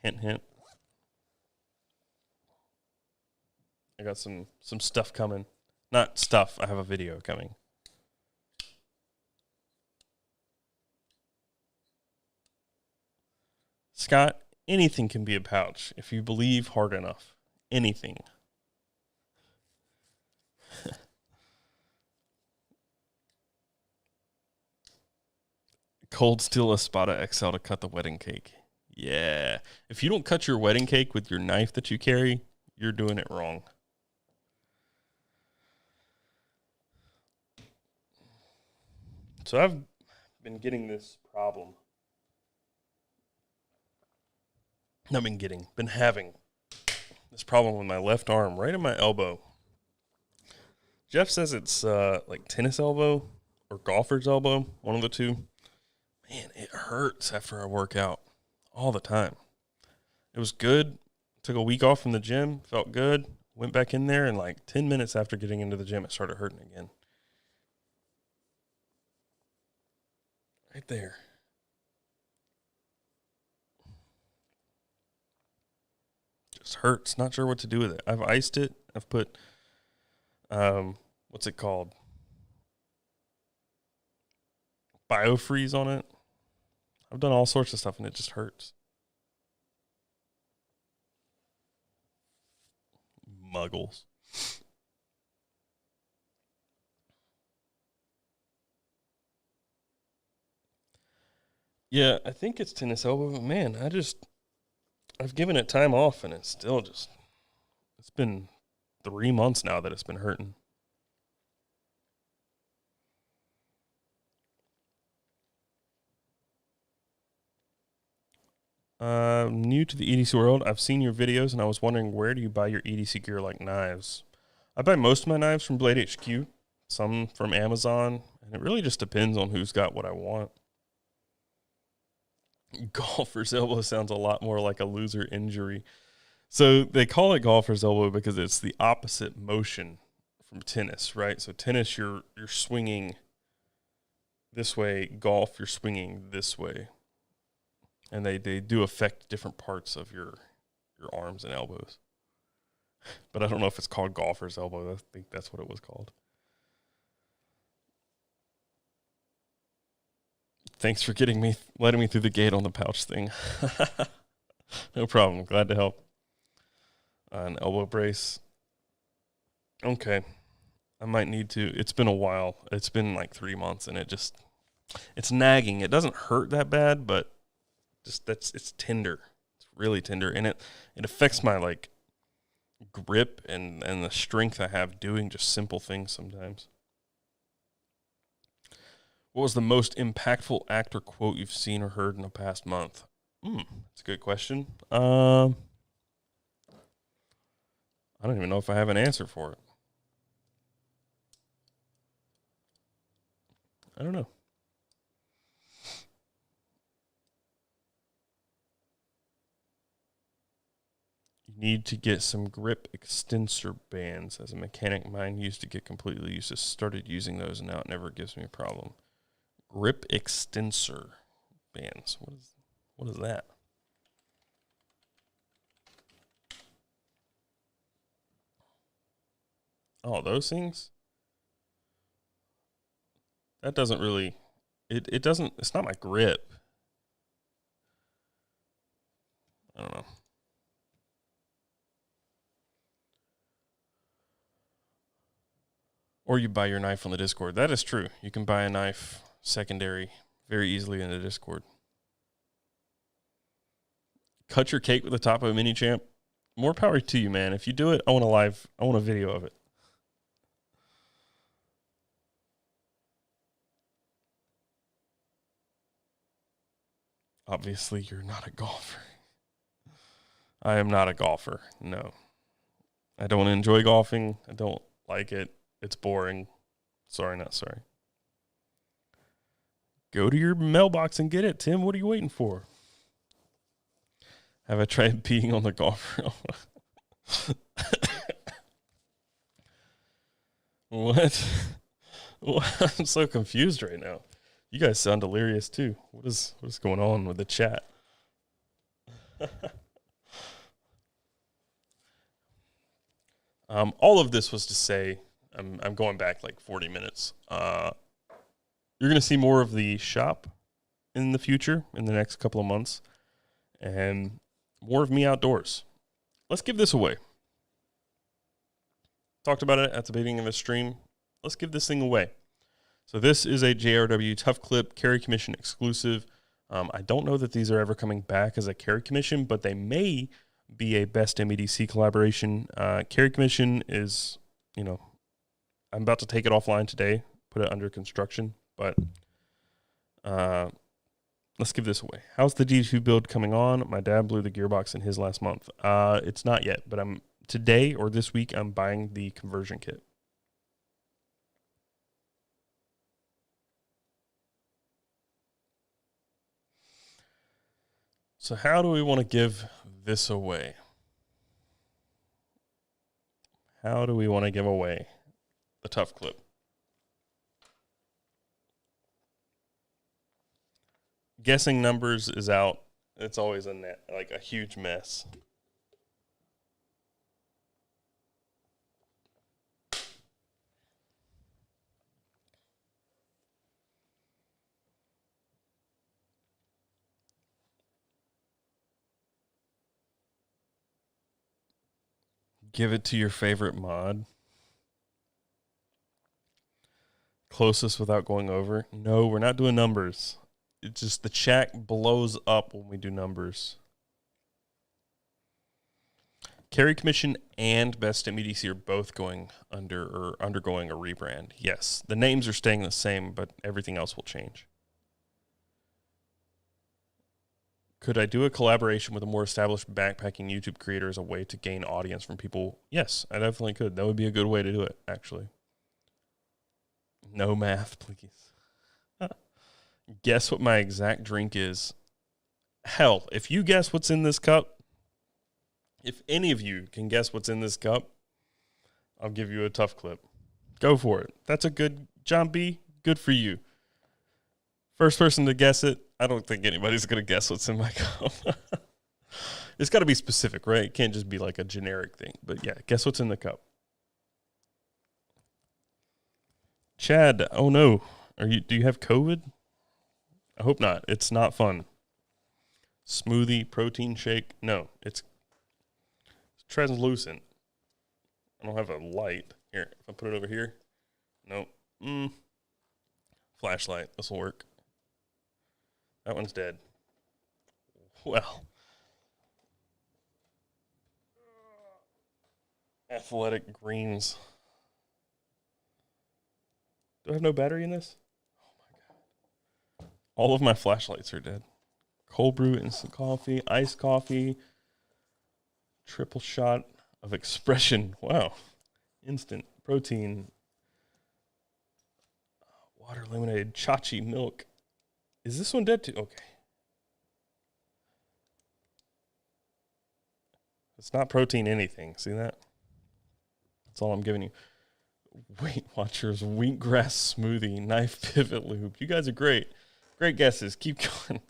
Hint, hint. I got some stuff coming. Not stuff. I have a video coming. Scott, anything can be a pouch if you believe hard enough. Anything. Cold Steel Espada XL to cut the wedding cake. Yeah. If you don't cut your wedding cake with your knife that you carry, you're doing it wrong. So I've been getting this problem. Been having this problem with my left arm, right in my elbow. Jeff says it's like tennis elbow or golfer's elbow, one of the two. Man, it hurts after I work out all the time. It was good. Took a week off from the gym, felt good. Went back in there, and like 10 minutes after getting into the gym, it started hurting again. Right there. Just hurts. Not sure what to do with it. I've iced it. I've put, what's it called? Biofreeze on it. I've done all sorts of stuff, and it just hurts. Muggles. Yeah, I think it's tennis elbow, but man, I've given it time off, and it's still it's been 3 months now that it's been hurting. New to the EDC world, I've seen your videos, and I was wondering, where do you buy your EDC gear like knives? I buy most of my knives from Blade HQ, some from Amazon, and it really just depends on who's got what I want. Golfer's elbow sounds a lot more like a loser injury. So they call it golfer's elbow because it's the opposite motion from tennis, right? So tennis, you're swinging this way. Golf, you're swinging this way. And they do affect different parts of your arms and elbows. But I don't know if it's called golfer's elbow. I think that's what it was called. Thanks for letting me through the gate on the pouch thing. No problem. Glad to help. An elbow brace. Okay. I might need to. It's been a while. It's been like 3 months, and it's nagging. It doesn't hurt that bad, but it's tender. It's really tender, and it affects my like grip and the strength I have doing just simple things sometimes. What was the most impactful act or quote you've seen or heard in the past month? That's a good question. I don't even know if I have an answer for it. I don't know. You need to get some grip extensor bands. As a mechanic, mine used to get completely used. Started using those, and now it never gives me a problem. Grip extensor bands. What is that? Oh, those things? That doesn't really, it doesn't, it's not my grip. I don't know. Or you buy your knife on the Discord. That is true. You can buy a knife secondary very easily in the Discord. Cut your cake with the top of a mini champ. More power to you, man. If you do it, I want a video of it. Obviously, you're not a golfer. I am not a golfer. No. I don't enjoy golfing. I don't like it. It's boring. Sorry, not sorry. Go to your mailbox and get it, Tim. What are you waiting for? Have I tried peeing on the golfer? What? I'm so confused right now. You guys sound delirious too. What is going on with the chat? All of this was to say, I'm going back like 40 minutes. You're going to see more of the shop in the future, in the next couple of months, and more of me outdoors. Let's give this away. Talked about it at the beginning of the stream. Let's give this thing away. So this is a JRW Tough Clip Carry Commission exclusive. I don't know that these are ever coming back as a Carry Commission, but they may be a Best Damn EDC collaboration. Carry Commission is, you know, I'm about to take it offline today, put it under construction, but let's give this away. How's the D2 build coming on? My dad blew the gearbox in his last month. It's not yet, but today or this week, I'm buying the conversion kit. So how do we want to give this away? How do we want to give away the Tough Clip? Guessing numbers is out. It's always a huge mess. Give it to your favorite mod. Closest without going over. No, we're not doing numbers. It's just the chat blows up when we do numbers. Carry Commission and Best Damn EDC are both going under or undergoing a rebrand. Yes, the names are staying the same, but everything else will change. Could I do a collaboration with a more established backpacking YouTube creator as a way to gain audience from people? Yes, I definitely could. That would be a good way to do it, actually. No math, please. Guess what my exact drink is. Hell, if you guess what's in this cup, if any of you can guess what's in this cup, I'll give you a Tough Clip. Go for it. That's a good, John B., good for you. First person to guess it, I don't think anybody's going to guess what's in my cup. It's got to be specific, right? It can't just be like a generic thing. But yeah, guess what's in the cup. Chad, oh no. Do you have COVID? I hope not. It's not fun. Smoothie, protein shake. No, it's translucent. I don't have a light. Here, if I put it over here. Nope. Flashlight. This will work. That one's dead. Well. Athletic Greens. Do I have no battery in this? Oh my God. All of my flashlights are dead. Cold brew, instant coffee, iced coffee, triple shot of expression. Wow. Instant protein. Water lemonade, chachi milk. Is this one dead too? Okay. It's not protein anything. See that? That's all I'm giving you. Weight Watchers, wheatgrass smoothie, knife pivot loop. You guys are great. Great guesses. Keep going.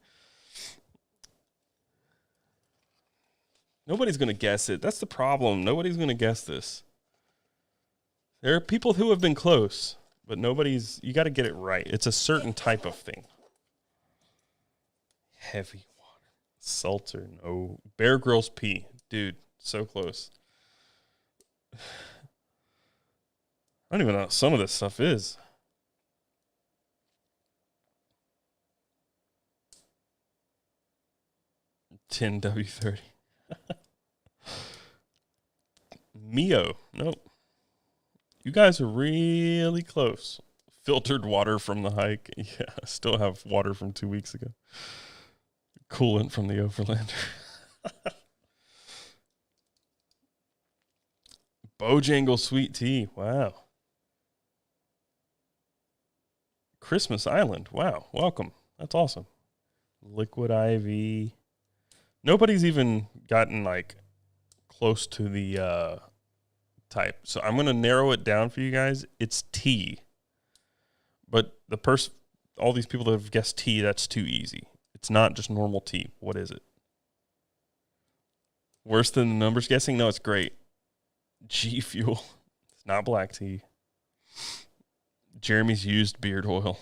Nobody's going to guess it. That's the problem. Nobody's going to guess this. There are people who have been close, but you got to get it right. It's a certain type of thing. Heavy water. Seltzer, no. Bear Grylls pee. Dude, so close. I don't even know what some of this stuff is. W30. Mio. Nope. You guys are really close. Filtered water from the hike. Yeah, I still have water from 2 weeks ago. Coolant from the Overlander. Bojangle sweet tea. Wow. Christmas Island. Wow. Welcome. That's awesome. Liquid IV. Nobody's even gotten like close to the type. So I'm going to narrow it down for you guys. It's tea. But all these people that have guessed tea, that's too easy. It's not just normal tea. What is it? Worse than the numbers guessing? No, it's great. G Fuel. It's not black tea. Jeremy's used beard oil.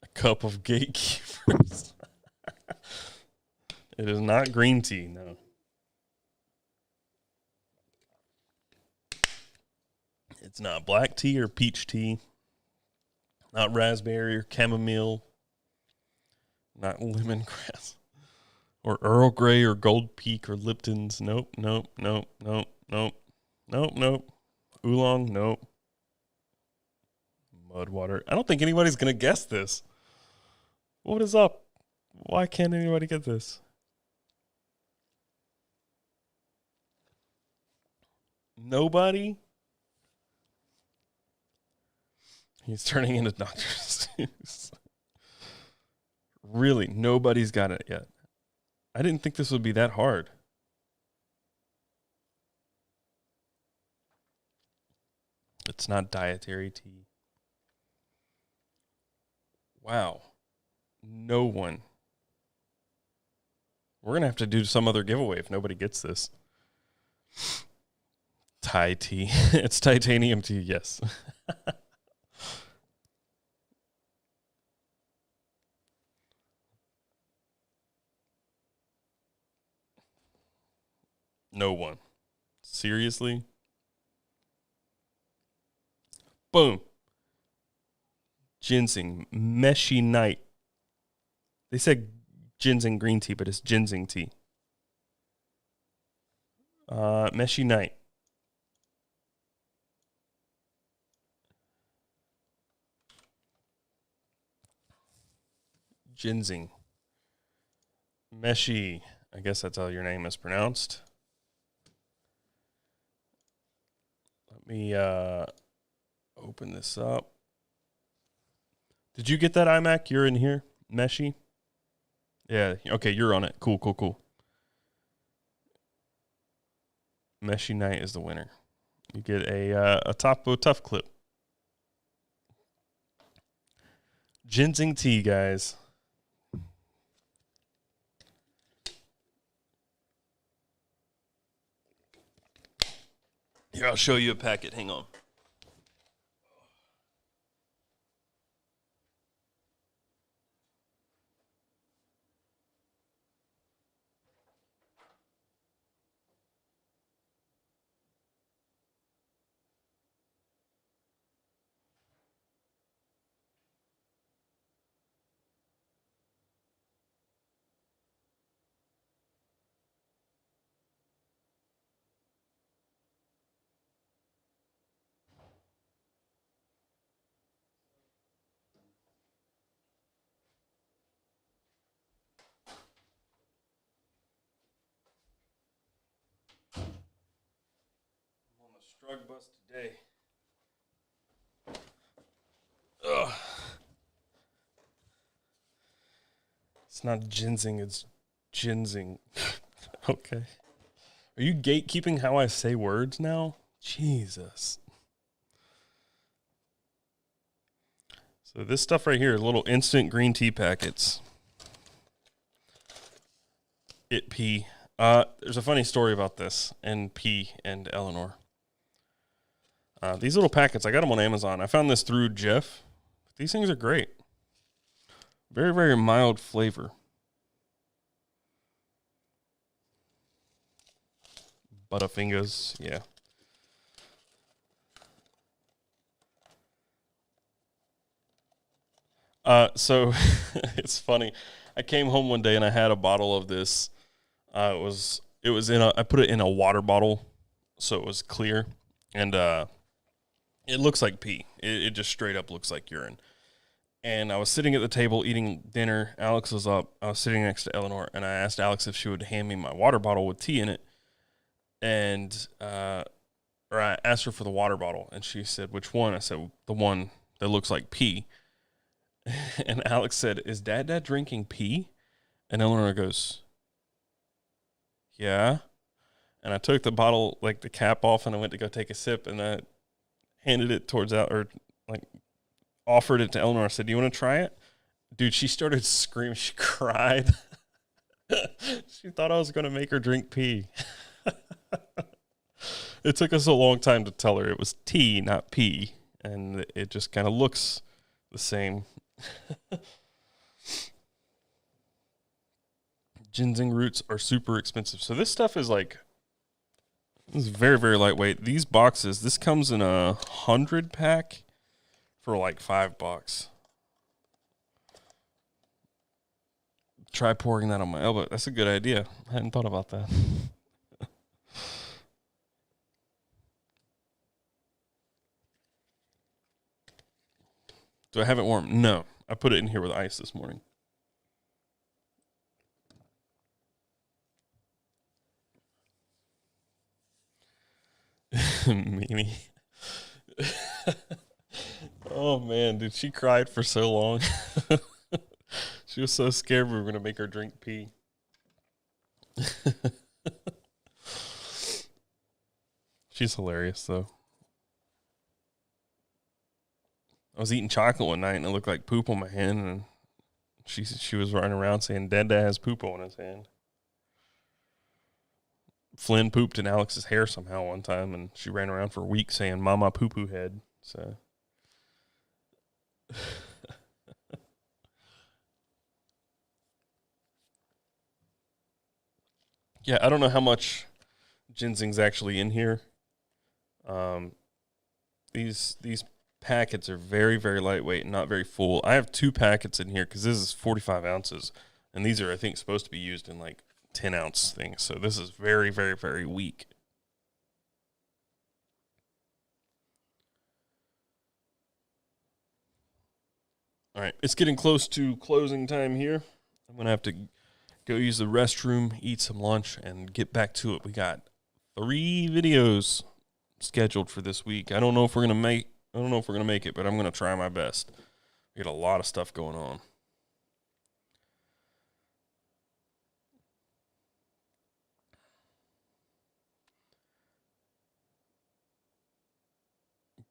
A cup of gatekeepers. It is not green tea, no. It's not black tea or peach tea. Not raspberry or chamomile. Not lemongrass. Or Earl Grey or Gold Peak or Lipton's. Nope. Oolong, nope. Mud water. I don't think anybody's going to guess this. What is up? Why can't anybody get this? Nobody? He's turning into Dr. Seuss. Really, nobody's got it yet. I didn't think this would be that hard. It's not dietary tea. Wow. No one. We're going to have to do some other giveaway if nobody gets this. Thai tea. It's titanium tea, yes. No one. Seriously? Boom. Ginseng. Meshi night. They said ginseng green tea, but it's ginseng tea. Meshi night. Ginseng. Meshi. I guess that's how your name is pronounced. Let me open this up. Did you get that, iMac? You're in here? Meshi? Yeah. Okay, you're on it. Cool. Meshi Night is the winner. You get a Topo Tough clip. Ginseng tea, guys. Here, I'll show you a packet. Hang on. Drug bust today. Ugh. It's not ginseng, it's ginseng. Okay. Are you gatekeeping how I say words now? Jesus. So this stuff right here is little instant green tea packets. It there's a funny story about this and P and Eleanor. These little packets, I got them on Amazon. I found this through Jeff. These things are great. Very, very mild flavor. Butterfingers, yeah. So it's funny. I came home one day and I had a bottle of this. It was I put it in a water bottle so it was clear, and it looks like pee. It just straight up looks like urine. And I was sitting at the table eating dinner. Alex was up. I was sitting next to Eleanor, and I asked Alex if she would hand me my water bottle with tea in it. And or I asked her for the water bottle, and she said, "Which one?" I said, "The one that looks like pee." And Alex said, "Is Dad drinking pee?" And Eleanor goes, "Yeah." And I took the bottle, like the cap off, and I went to go take a sip, and I handed it towards offered it to Eleanor. I said, "Do you want to try it?" Dude, she started screaming. She cried. She thought I was going to make her drink pee. It took us a long time to tell her it was tea, not pee. And it just kind of looks the same. Ginseng roots are super expensive. So this stuff is like, this is very, very lightweight. These boxes, this comes in a 100-pack for like $5. Try pouring that on my elbow. That's a good idea. I hadn't thought about that. Do I have it warm? No. I put it in here with ice this morning. Mimi. Oh, man. Dude, she cried for so long. She was so scared we were going to make her drink pee. She's hilarious, though. I was eating chocolate one night, and it looked like poop on my hand, and she was running around saying, Dad has poop on his hand. Flynn pooped in Alex's hair somehow one time, and she ran around for a week saying, Mama poo-poo head. So... Yeah, I don't know how much ginseng's actually in here. These packets are very, very lightweight and not very full. I have 2 packets in here because this is 45 ounces, and these are, I think, supposed to be used in like 10-ounce things. So this is very, very, very weak. All right, it's getting close to closing time here. I'm going to have to go use the restroom, eat some lunch, and get back to it. We got 3 videos scheduled for this week. I don't know if we're gonna make it, but I'm gonna try my best. We got a lot of stuff going on.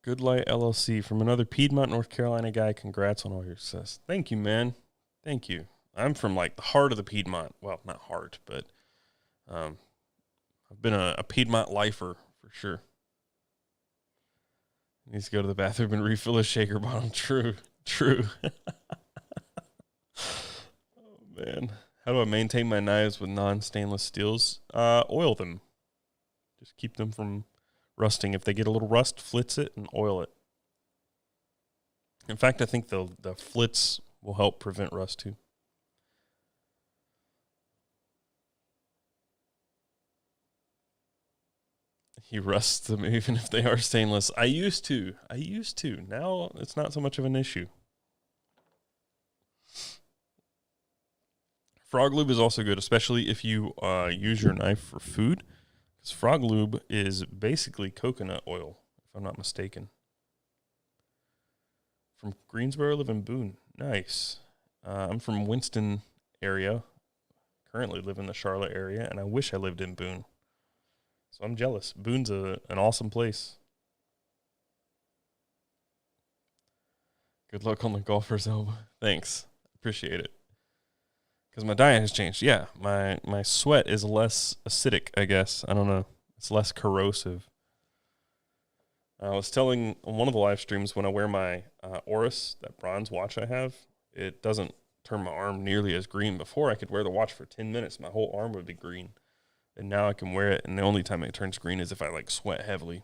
Good Light LLC from another Piedmont, North Carolina guy. Congrats on all your success. Thank you, man. Thank you. I'm from like the heart of the Piedmont. Well, not heart, but I've been a Piedmont lifer for sure. Needs to go to the bathroom and refill his shaker bottle. True. Oh, man. How do I maintain my knives with non-stainless steels? Oil them. Just keep them from rusting. If they get a little rust, flitz it and oil it. In fact, I think the flits will help prevent rust too. He rusts them even if they are stainless. I used to. Now it's not so much of an issue. Frog lube is also good, especially if you use your knife for food. Because frog lube is basically coconut oil, if I'm not mistaken. From Greensboro, live in Boone. Nice. I'm from Winston area. Currently live in the Charlotte area, and I wish I lived in Boone. So I'm jealous. Boone's an awesome place. Good luck on the golfer's elbow. Thanks. Appreciate it. Because my diet has changed. Yeah, my sweat is less acidic, I guess. I don't know. It's less corrosive. I was telling on one of the live streams when I wear my Oris, that bronze watch I have, it doesn't turn my arm nearly as green. Before I could wear the watch for 10 minutes, my whole arm would be green. And now I can wear it, and the only time it turns green is if I, like, sweat heavily.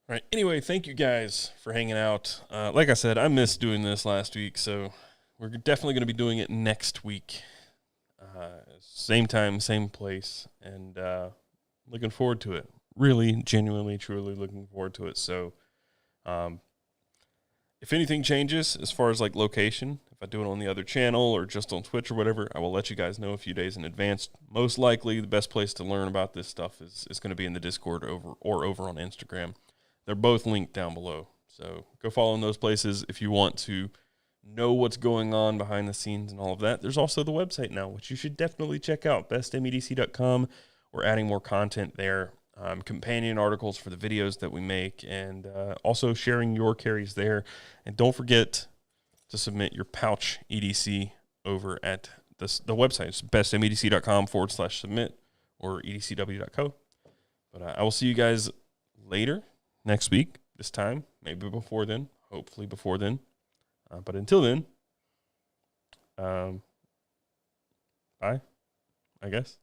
All right, anyway, thank you guys for hanging out. Like I said, I missed doing this last week, so we're definitely going to be doing it next week. Same time, same place, and looking forward to it. Really, genuinely, truly looking forward to it. So if anything changes as far as, like, location, if I do it on the other channel or just on Twitch or whatever, I will let you guys know a few days in advance. Most likely, the best place to learn about this stuff is going to be in the Discord over on Instagram. They're both linked down below. So go follow in those places if you want to know what's going on behind the scenes and all of that. There's also the website now, which you should definitely check out, bestmedc.com. We're adding more content there, companion articles for the videos that we make, and also sharing your carries there. And don't forget to submit your pouch EDC over at the website. It's bestmedc.com/submit or edcw.co. But I will see you guys later next week, this time, maybe before then, hopefully before then. But until then, bye, I guess.